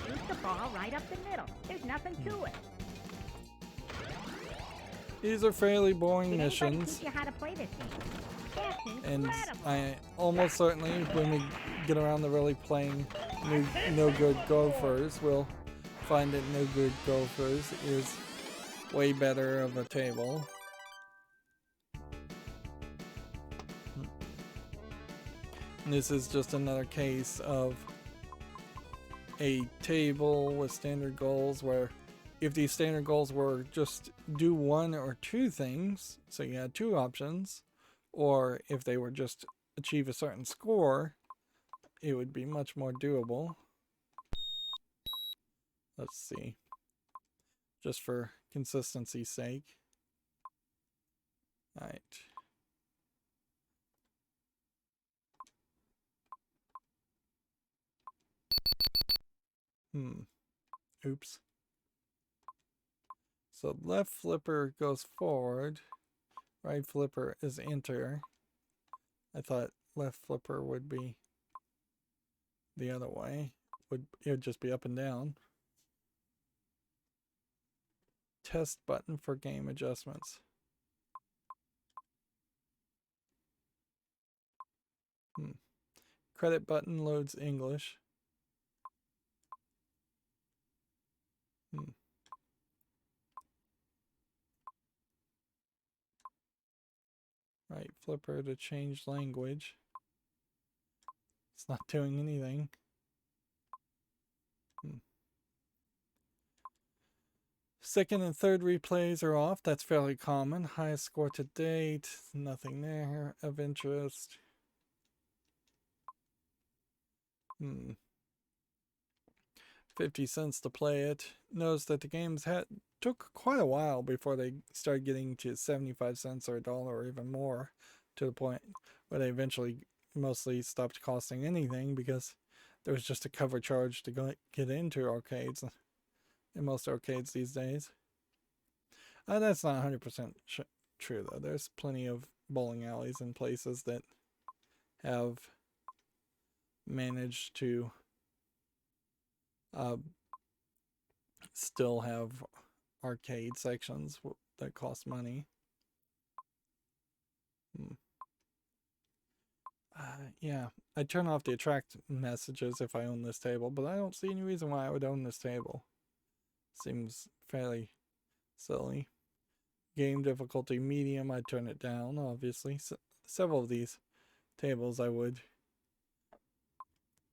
Shoot the ball right up the middle. There's nothing to it. These are fairly boring Did anybody missions, teach you how to play this game? That's and incredible. I almost certainly, when we get around to really playing no good Gophers, we'll find that no good Gophers is way better of a table. And this is just another case of a table with standard goals where if these standard goals were just do one or two things, so you had two options, or if they were just achieve a certain score, it would be much more doable. Let's see. Just for consistency's sake. Alright. Oops. So left flipper goes forward. Right flipper is enter. I thought left flipper would be the other way. It would just be up and down. Test button for game adjustments. Credit button loads English. Right flipper to change language. It's not doing anything. Second and third replays are off. That's fairly common. Highest score to date. Nothing there of interest. 50 cents to play it. Notice that the games took quite a while before they started getting to 75 cents or $1 or even more, to the point where they eventually mostly stopped costing anything because there was just a cover charge to get into arcades in most arcades these days. That's not 100% true though. There's plenty of bowling alleys and places that have managed to still have arcade sections that cost money. Yeah, I turn off the attract messages if I own this table, but I don't see any reason why I would own this table. Seems fairly silly. Game difficulty medium, I'd turn it down, obviously. Several of these tables I would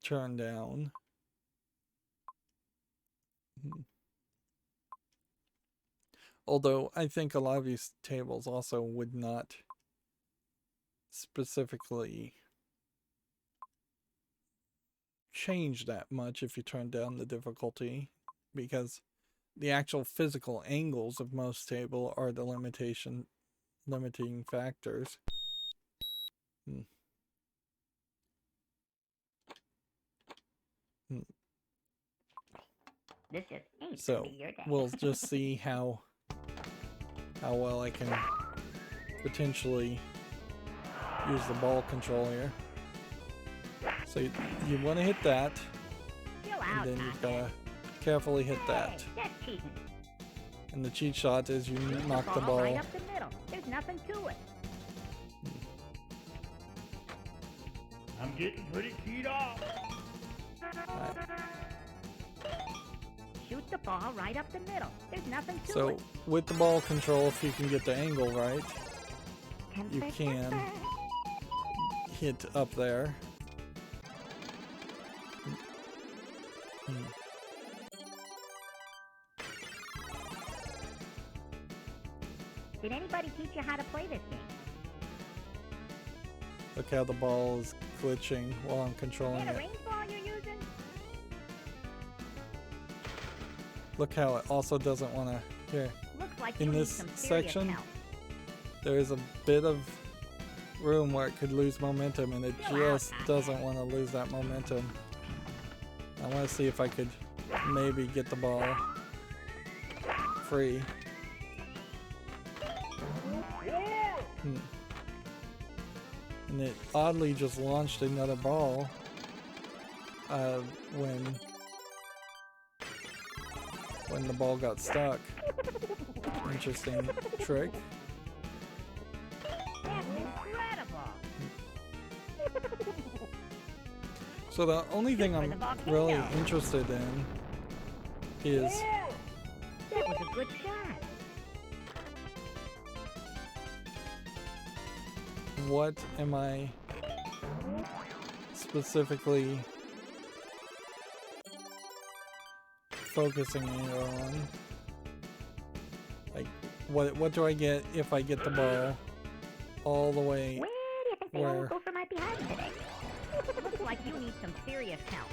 turn down. Although I think a lot of these tables also would not specifically change that much if you turn down the difficulty, because the actual physical angles of most table are the limiting factors. This just ain't So gonna be your day. we'll just see how well I can potentially use the ball control here. So you want to hit that, Chill and out, then you've got Pothead. to carefully hit that. Hey, that's cheating. And the cheat shot is you knock the Right ball. up the middle. There's nothing to it. I'm getting pretty keyed off. Shoot the ball right up the middle. There's nothing to So it. with the ball control, if you can get the angle right, you can hit up there. Did anybody teach you how to play this game? Look how the ball is glitching while I'm controlling Is that a it. range ball you're using? Look how it also doesn't want to. Here, Looks like in you need this some serious section, help. there is a bit of room where it could lose momentum, and it Chill out, just doesn't want to lose that momentum. I want to see if I could maybe get the ball free. And it oddly just launched another ball when the ball got stuck. Interesting trick. That's incredible. So the only thing I'm really interested in is That was a good shot. what am I specifically focusing on? Like, what do I get if I get the ball all the way? Where do you think the Where? old Gopher might be hiding today? Looks like you need some serious help.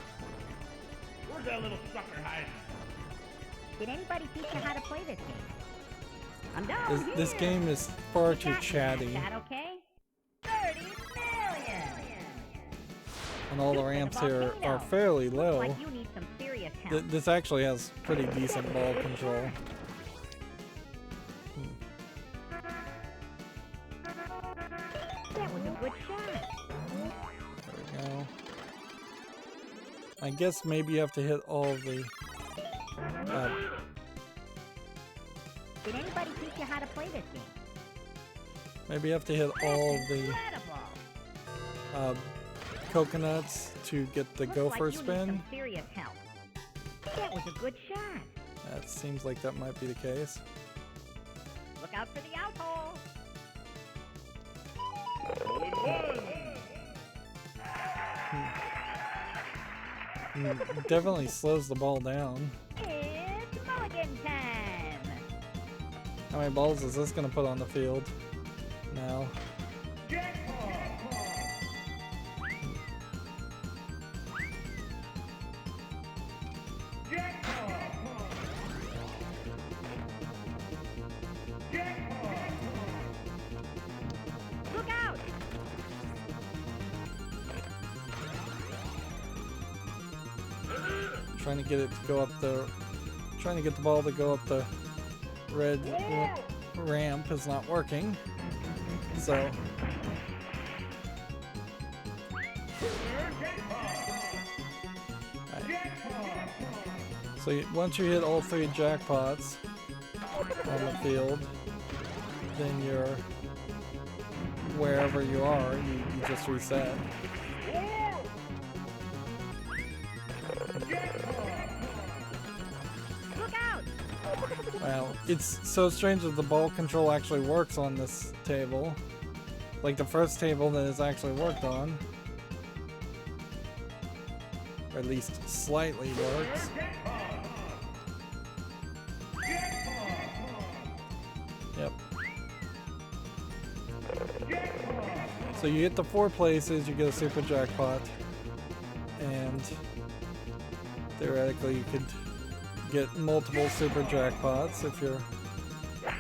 Where's that little sucker hiding? Did anybody teach you how to play this game? I'm down This here. game is far You too got me, chatty, Is that okay? 30 million. and all the Shoot for the ramps here are volcano. fairly Looks low. like you need some serious help. This actually has pretty decent ball control. That was a good shot. There we go. I guess maybe you have to hit all of the. Did anybody teach you how to play this game? Maybe you have to hit all of the Incredible. coconuts to get the Looks Gopher like you need spin. some serious help. That was a good shot. That seems like that might be the case. Look out for the out hole. Hole in one. Definitely slows the ball down. It's mulligan time. How many balls is this going to put on the field now? Look out. Trying to get it to go up the. Trying to get the ball to go up the red ramp is not working. So. So once you hit all three jackpots on the field, then you're wherever you are, you just reset. Look out! Well, it's so strange that the ball control actually works on this table. Like the first table that is actually worked on. Or at least slightly works. Yep. So you get the 4 places, you get a super jackpot. And theoretically you could get multiple super jackpots if you're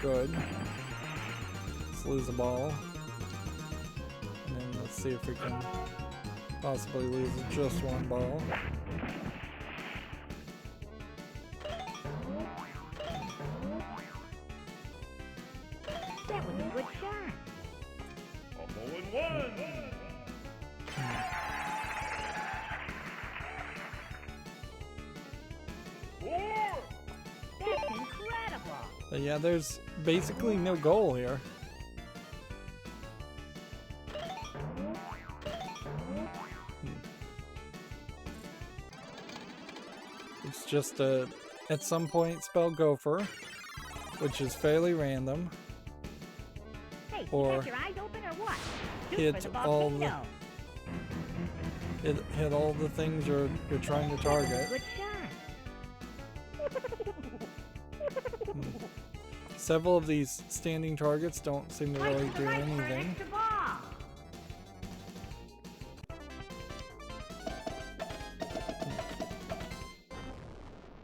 good. Let's lose a ball. And then let's see if we can possibly lose just one ball. That was a good shot. A hole in one. That's incredible. But yeah, there's basically no goal here. It's just at some point spell Gopher, which is fairly random. Hey, Or you got your eyes open or what? Shoot hit for the all the- volcano. Hit all the things you're trying to target. Good shot. Several of these standing targets don't seem to really do anything. Extra ball.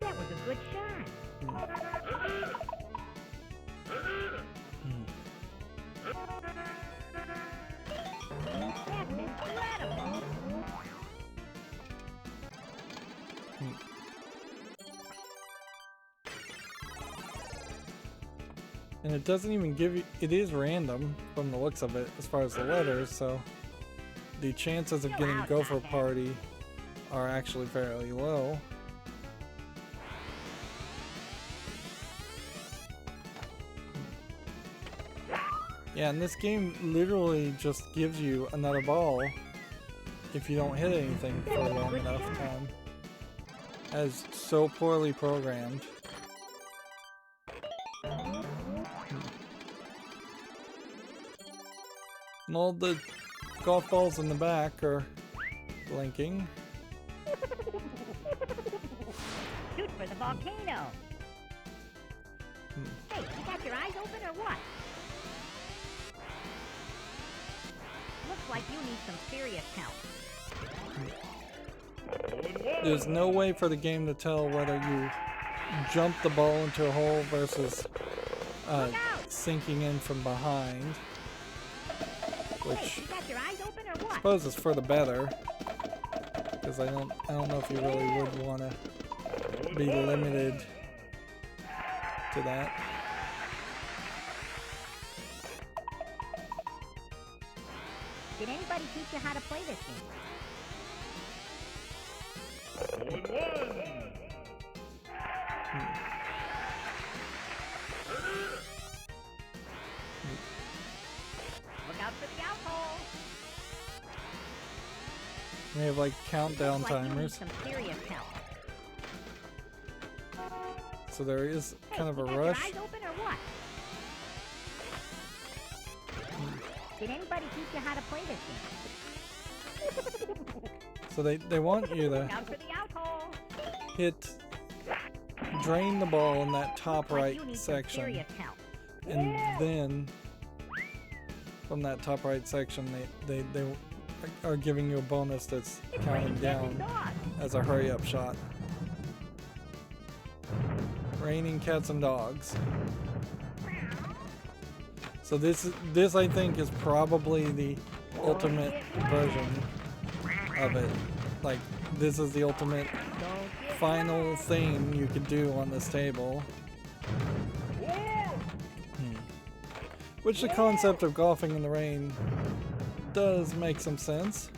That was a good shot. That's incredible. And it doesn't even give you, it is random from the looks of it as far as the letters, so the chances of getting Gopher Party are actually fairly low. Yeah, and this game literally just gives you another ball if you don't hit anything for a long enough time. As so poorly programmed. And all the golf balls in the back are blinking. Shoot for the volcano. Hey, you got your eyes open or what? Looks like you need some serious help. There's no way for the game to tell whether you jump the ball into a hole versus sinking in from behind. Which Hey, you got your eyes open or I what? suppose is for the better, because I don't know if you really would want to be limited to that. Did anybody teach you how to play this game? Hole in one. Look out for the out hole. They have like countdown Looks like you need timers, some serious help. so there is Hey, kind of a you got rush. your eyes open or what? Did anybody teach you how to play this game? So they want you to Look out for the out hole. drain the ball in that top Looks like right you need some section, serious help. and then from that top right section they are giving you a bonus that's counting down as a hurry up shot. Raining cats and dogs. So this I think is probably the ultimate version of it. Like, this is the ultimate final thing you could do on this table. Which the concept of golfing in the rain does make some sense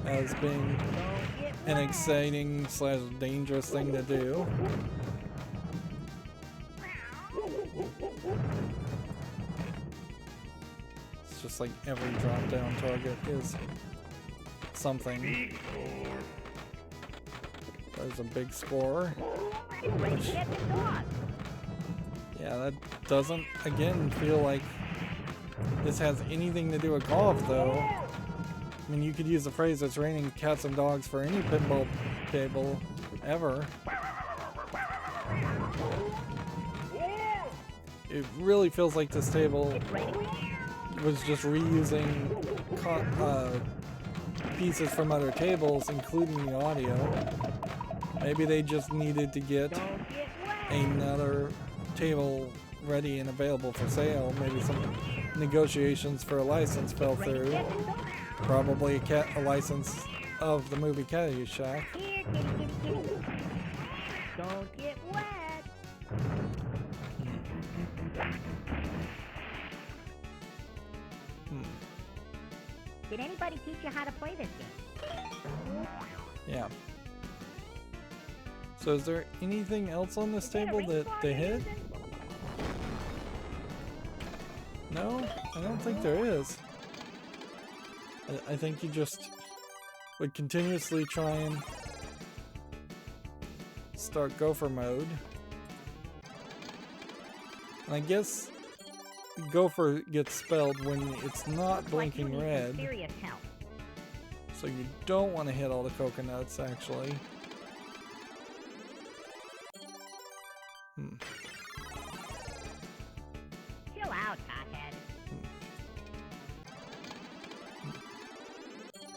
as being an exciting / dangerous thing to do. just like every drop down target is something. Big score. There's a big score. Ready to get this off. Yeah, that doesn't, again, feel like this has anything to do with golf, though. I mean, you could use the phrase, it's raining cats and dogs for any pinball table ever. It really feels like this table was just reusing pieces from other tables, including the audio. Maybe they just needed to get another table ready and available for sale. Maybe some negotiations for a license fell through. Probably a license of the movie Caddyshack. Here, kitty, kitty, kitty. Don't get wet. Did anybody teach you how to play this game? Yeah. So is there anything else on this table that they hit? No, I don't think there is. I think you just would continuously try and start Gopher mode. And I guess Gopher gets spelled when it's not blinking red. So you don't want to hit all the coconuts, actually. Chill out, hothead.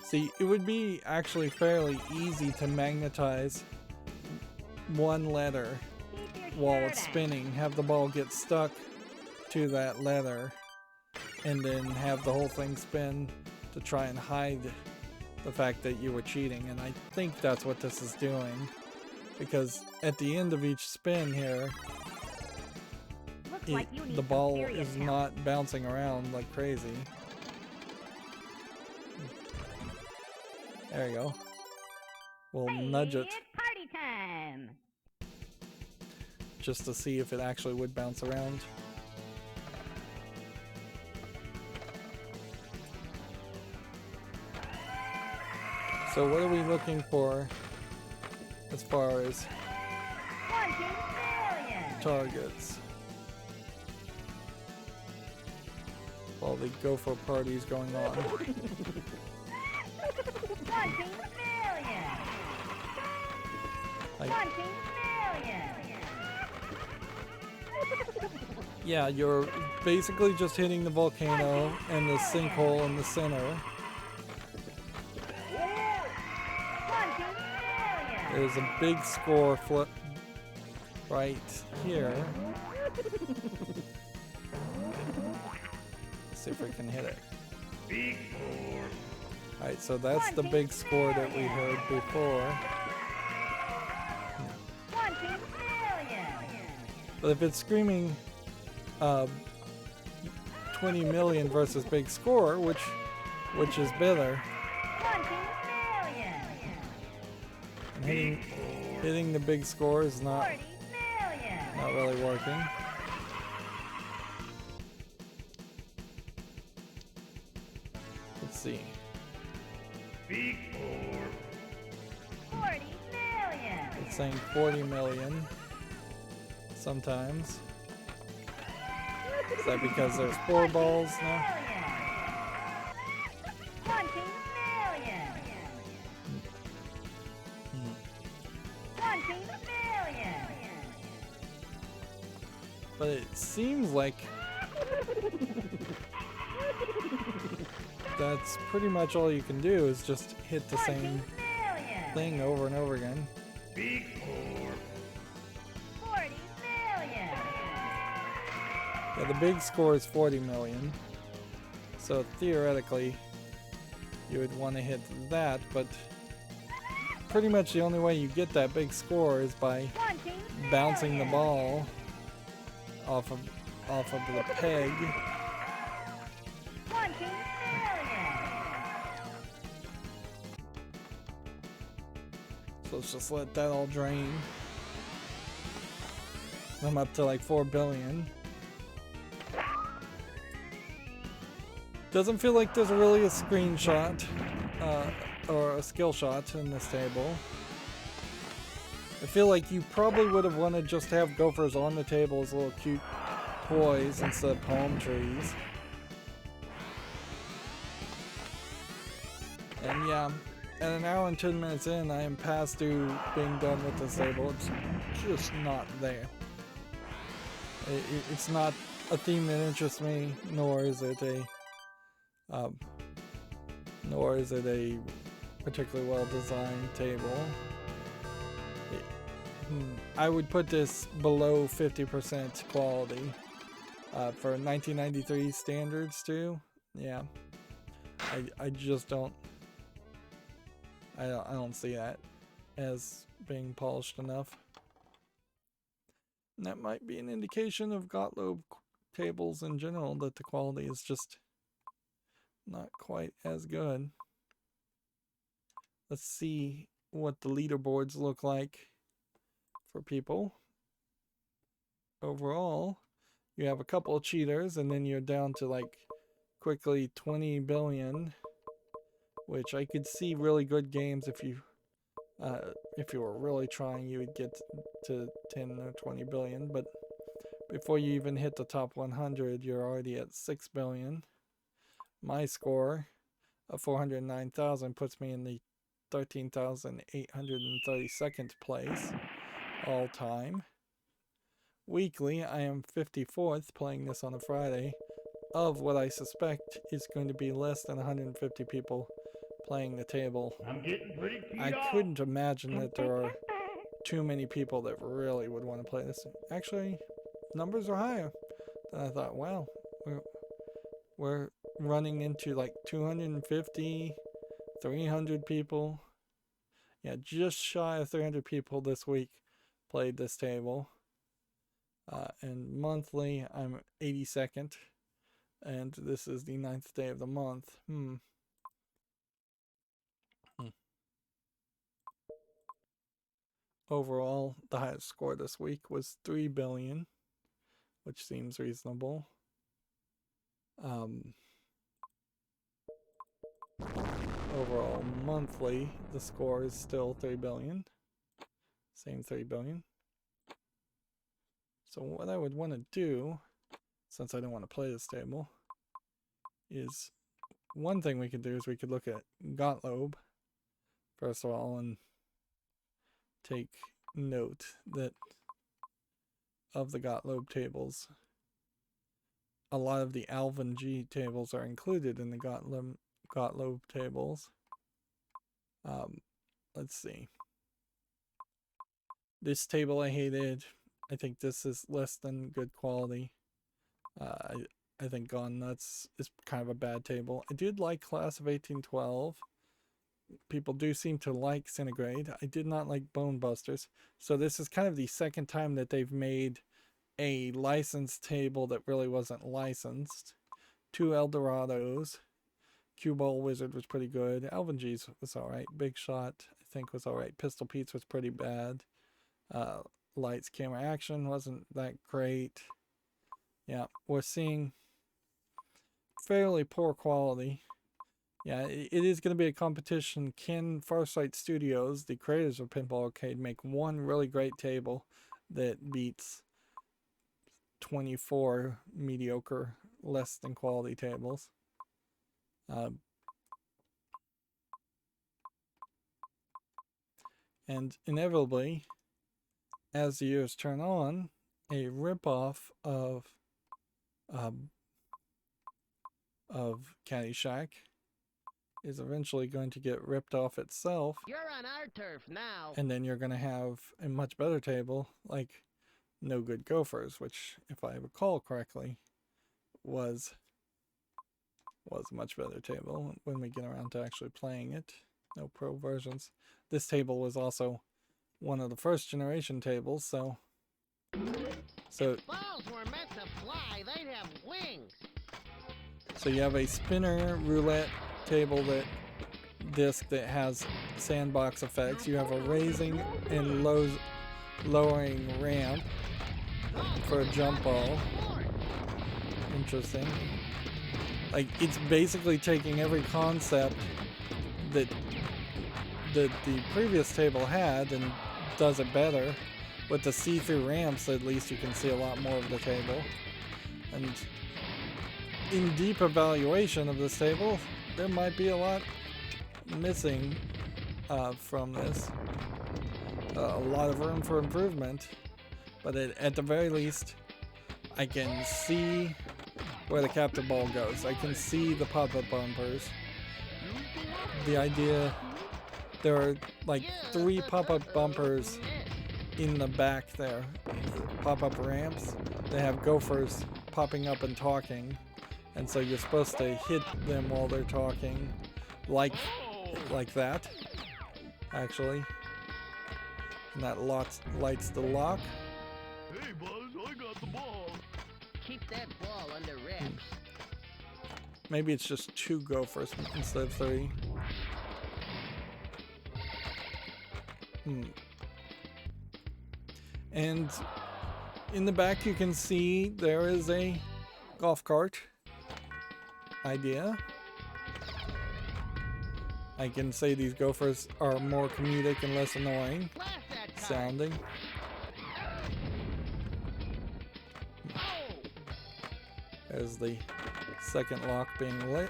See, it would be actually fairly easy to magnetize one letter while it's spinning, have the ball get stuck to that letter, and then have the whole thing spin to try and hide the fact that you were cheating. And I think that's what this is doing, because at the end of each spin here, the ball is not bouncing around like crazy. There you go. We'll nudge it It's party time. just to see if it actually would bounce around. So what are we looking for as far as targets? While the Gopher party's going on. Like, yeah, you're basically just hitting the volcano and the sinkhole in the center. There's a big score flip right here. Let's see if we can hit it. Big score. Alright, so that's the big score that we heard before. But if it's screaming 20 million versus big score, which is better? And hitting the big score is not really working. Let's see. Big score. 40 million. It's saying 40 million sometimes. Is that because there's 4 balls now? 20 million. 20 million. But it seems like that's pretty much all you can do is just hit the same thing over and over again. Big score. 40 million. Yeah, the big score is 40 million. So theoretically, you would want to hit that, but pretty much the only way you get that big score is by bouncing the ball off of the peg. 20 million. So let's just let that all drain. I'm up to like 4 billion. Doesn't feel like there's really a screenshot or a skill shot in this table. I feel like you probably would have wanted just to have gophers on the table as little cute toys instead of palm trees. And yeah, at an hour and 10 minutes in, I am past due being done with this table. It's just not there. It's not a theme that interests me, nor is it a particularly well designed table. I would put this below 50% quality for 1993 standards too. Yeah, I just don't. I don't see that as being polished enough. And that might be an indication of Gottlieb tables in general, that the quality is just not quite as good. Let's see what the leaderboards look like for people. Overall, you have a couple of cheaters, and then you're down to like quickly 20 billion, which I could see really good games if you were really trying, you would get to 10 or 20 billion, but before you even hit the top 100, you're already at 6 billion. My score of 409,000 puts me in the 13,832nd place all time. Weekly, I am 54th, playing this on a Friday, of what I suspect is going to be less than 150 people playing the table. I'm getting pretty keyed I off. couldn't imagine that there are too many people that really would want to play this. Actually, numbers are higher than I thought. Wow, we're running into like 250, 300 people. Yeah, just shy of 300 people this week played this table. And monthly, I'm 82nd, and this is the 9th day of the month. Overall, the highest score this week was 3 billion, which seems reasonable. Overall, monthly, the score is still 3 billion. Same 3 billion. So what I would want to do, since I don't want to play this table, is one thing we could do is we could look at Gottlieb, first of all, and take note that of the Gottlieb tables, a lot of the Alvin G tables are included in the Gottlieb tables. Let's see. This table I hated. I think this is less than good quality. I think Gone Nuts is kind of a bad table. I did like Class of 1812. People do seem to like Centigrade. I did not like Bone Busters. So this is kind of the second time that they've made a licensed table that really wasn't licensed. 2 Eldorados. Cue Ball Wizard was pretty good. Alvin G's was alright. Big Shot, I think, was alright. Pistol Pete's was pretty bad. Lights Camera Action wasn't that great. Yeah, we're seeing fairly poor quality. Yeah, it is going to be a competition. Can FarSight Studios, the creators of Pinball Arcade, make one really great table that beats 24 mediocre, less than quality tables? And inevitably, as the years turn on, a ripoff of Caddyshack is eventually going to get ripped off itself. You're on our turf now. And then you're going to have a much better table like No Good Gophers, which, if I recall correctly, was a much better table when we get around to actually playing it. No pro versions. This table was also one of the first generation tables, so Balls were meant to fly. They'd have wings. so you have a spinner roulette table disc that has sandbox effects. You have a raising and lowering ramp for a jump ball. Interesting. Like, it's basically taking every concept that the previous table had and does it better. With the see-through ramps, at least you can see a lot more of the table. And in deep evaluation of this table, there might be a lot missing from this. A lot of room for improvement, but at the very least, I can see where the captive ball goes. I can see the pop-up bumpers. The idea, there are like 3 pop-up bumpers in the back there. Pop-up ramps. They have gophers popping up and talking, and so you're supposed to hit them while they're talking, like that, actually. And that lights the lock. Hey, Buzz, I got the ball. Keep that ball under wraps. Maybe it's just 2 gophers instead of 3. And in the back you can see there is a golf cart idea. I can say these gophers are more comedic and less annoying sounding. There's the second lock being lit.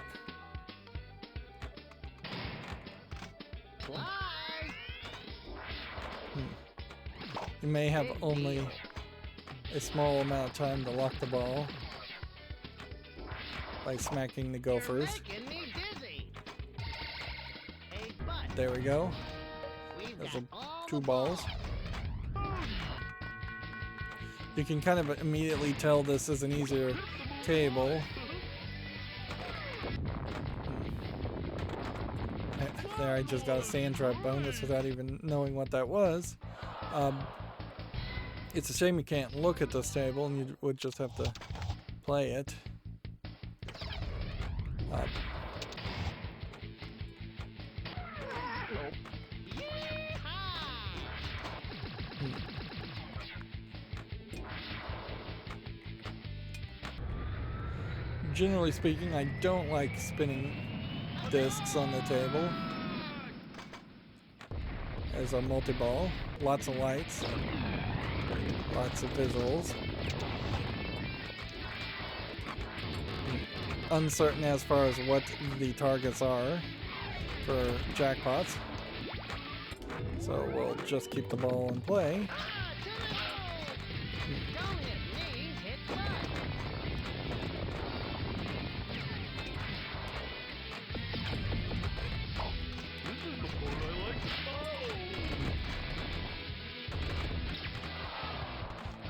You may have only a small amount of time to lock the ball by smacking the gophers. There we go. There's 2 balls. You can kind of immediately tell this is an easier table. There, I just got a sand trap bonus without even knowing what that was. It's a shame you can't look at this table and you would just have to play it. Generally speaking, I don't like spinning discs on the table. There's a multi-ball, lots of lights, lots of visuals. Uncertain as far as what the targets are for jackpots. So we'll just keep the ball in play.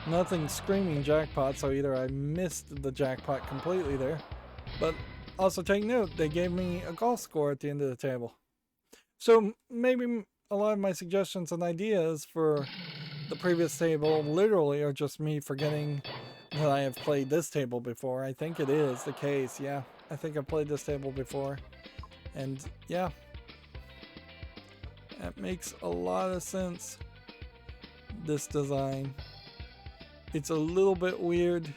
Nothing screaming jackpot, so either I missed the jackpot completely there, but also take note, they gave me a golf score at the end of the table. So maybe a lot of my suggestions and ideas for the previous table literally are just me forgetting that I have played this table before. I think it is the case, yeah. I think I've played this table before, and yeah, that makes a lot of sense, this design. It's a little bit weird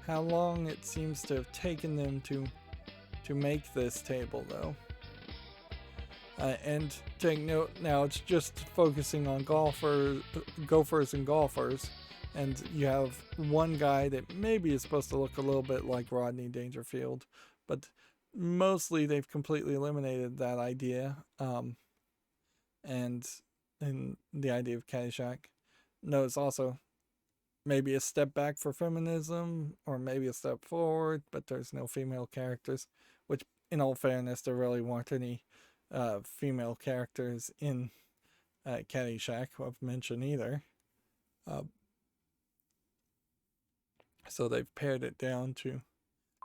how long it seems to have taken them to make this table, though. And take note, now it's just focusing on gophers and golfers, and you have one guy that maybe is supposed to look a little bit like Rodney Dangerfield, but mostly they've completely eliminated that idea, and the idea of Caddyshack. No, it's also maybe a step back for feminism, or maybe a step forward, but there's no female characters, which, in all fairness, there really weren't any female characters in Caddyshack of mention either. So they've pared it down to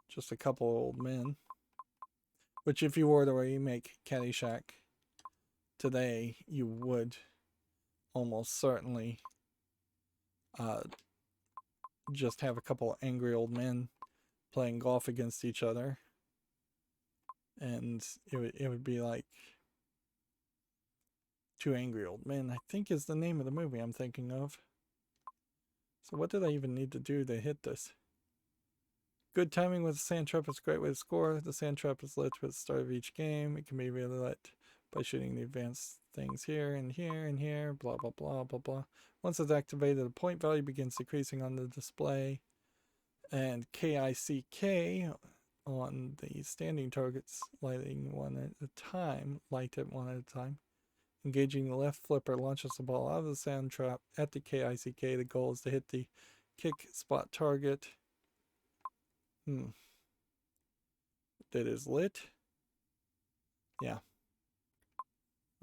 just a couple old men, which if you were to remake Caddyshack today, you would almost certainly just have a couple angry old men playing golf against each other, and it would be like Two Angry Old Men, I think is the name of the movie I'm thinking of. So what did I even need to do to hit this? Good timing with the sand trap is a great way to score. The sand trap is lit at the start of each game. It can be really lit by shooting the advanced things here and here and here, blah, blah, blah, blah, blah. Once it's activated, the point value begins decreasing on the display. And KICK on the standing targets, lighting one at a time, light it one at a time. Engaging the left flipper launches the ball out of the sand trap at the KICK. The goal is to hit the kick spot target. That is lit. Yeah.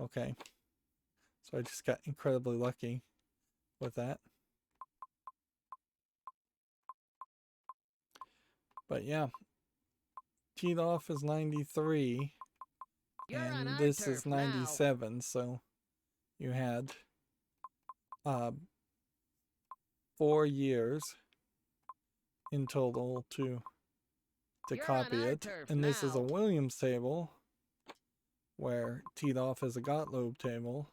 Okay. So I just got incredibly lucky with that. But yeah. Teed off is 93. And this is 97. So you had 4 years in total to copy it. And this is a Williams table, where teed off is a Gottlieb table.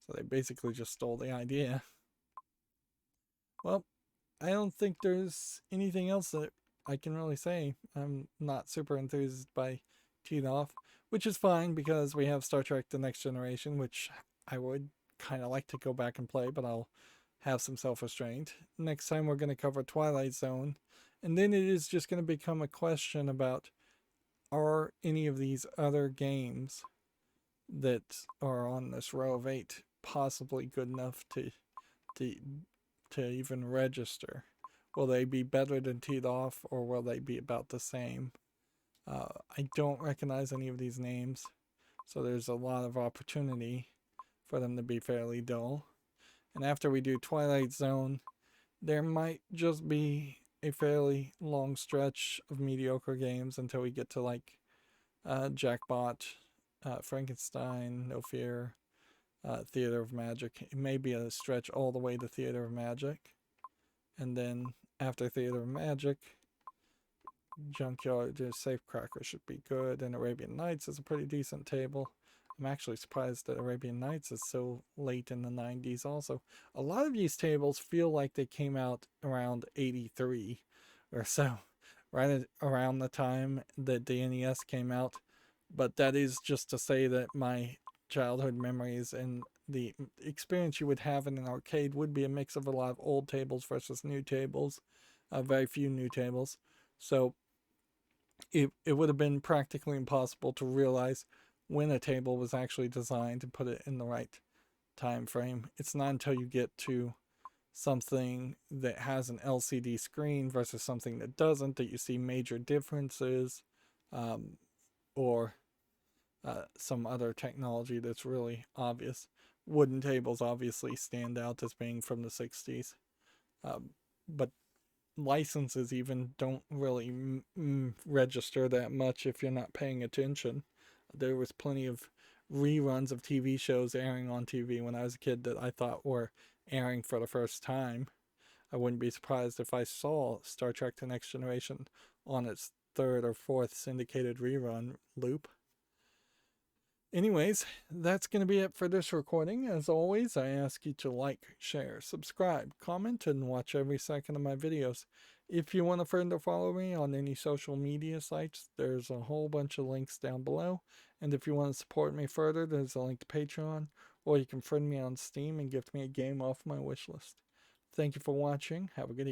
So they basically just stole the idea. Well, I don't think there's anything else that I can really say. I'm not super enthused by teed off, which is fine because we have Star Trek The Next Generation, which I would kind of like to go back and play, but I'll have some self-restraint. Next time we're going to cover Twilight Zone, and then it is just going to become a question about, are any of these other games that are on this row of 8 possibly good enough to even register? Will they be better than teed off, or will they be about the same? I don't recognize any of these names, so there's a lot of opportunity for them to be fairly dull. And after we do Twilight Zone, there might just be a fairly long stretch of mediocre games until we get to like Jackpot, Frankenstein, No Fear, Theater of Magic. It may be a stretch all the way to Theater of Magic. And then after Theater of Magic, Junkyard Safecracker should be good, and Arabian Knights is a pretty decent table. I'm actually surprised that Arabian Knights is so late in the 90s also. A lot of these tables feel like they came out around 83 or so, right around the time that the NES came out. But that is just to say that my childhood memories and the experience you would have in an arcade would be a mix of a lot of old tables versus new tables. Very few new tables. So it would have been practically impossible to realize when a table was actually designed to put it in the right time frame. It's not until you get to something that has an LCD screen versus something that doesn't that you see major differences, or some other technology that's really obvious. Wooden tables obviously stand out as being from the 60s, but licenses even don't really register that much if you're not paying attention. There was plenty of reruns of TV shows airing on TV when I was a kid that I thought were airing for the first time. I wouldn't be surprised if I saw Star Trek The Next Generation on its 3rd or 4th syndicated rerun loop. Anyways, that's going to be it for this recording. As always, I ask you to like, share, subscribe, comment, and watch every second of my videos. If you want to further follow me on any social media sites, there's a whole bunch of links down below. And if you want to support me further, there's a link to Patreon, or you can friend me on Steam and gift me a game off my wish list. Thank you for watching. Have a good evening.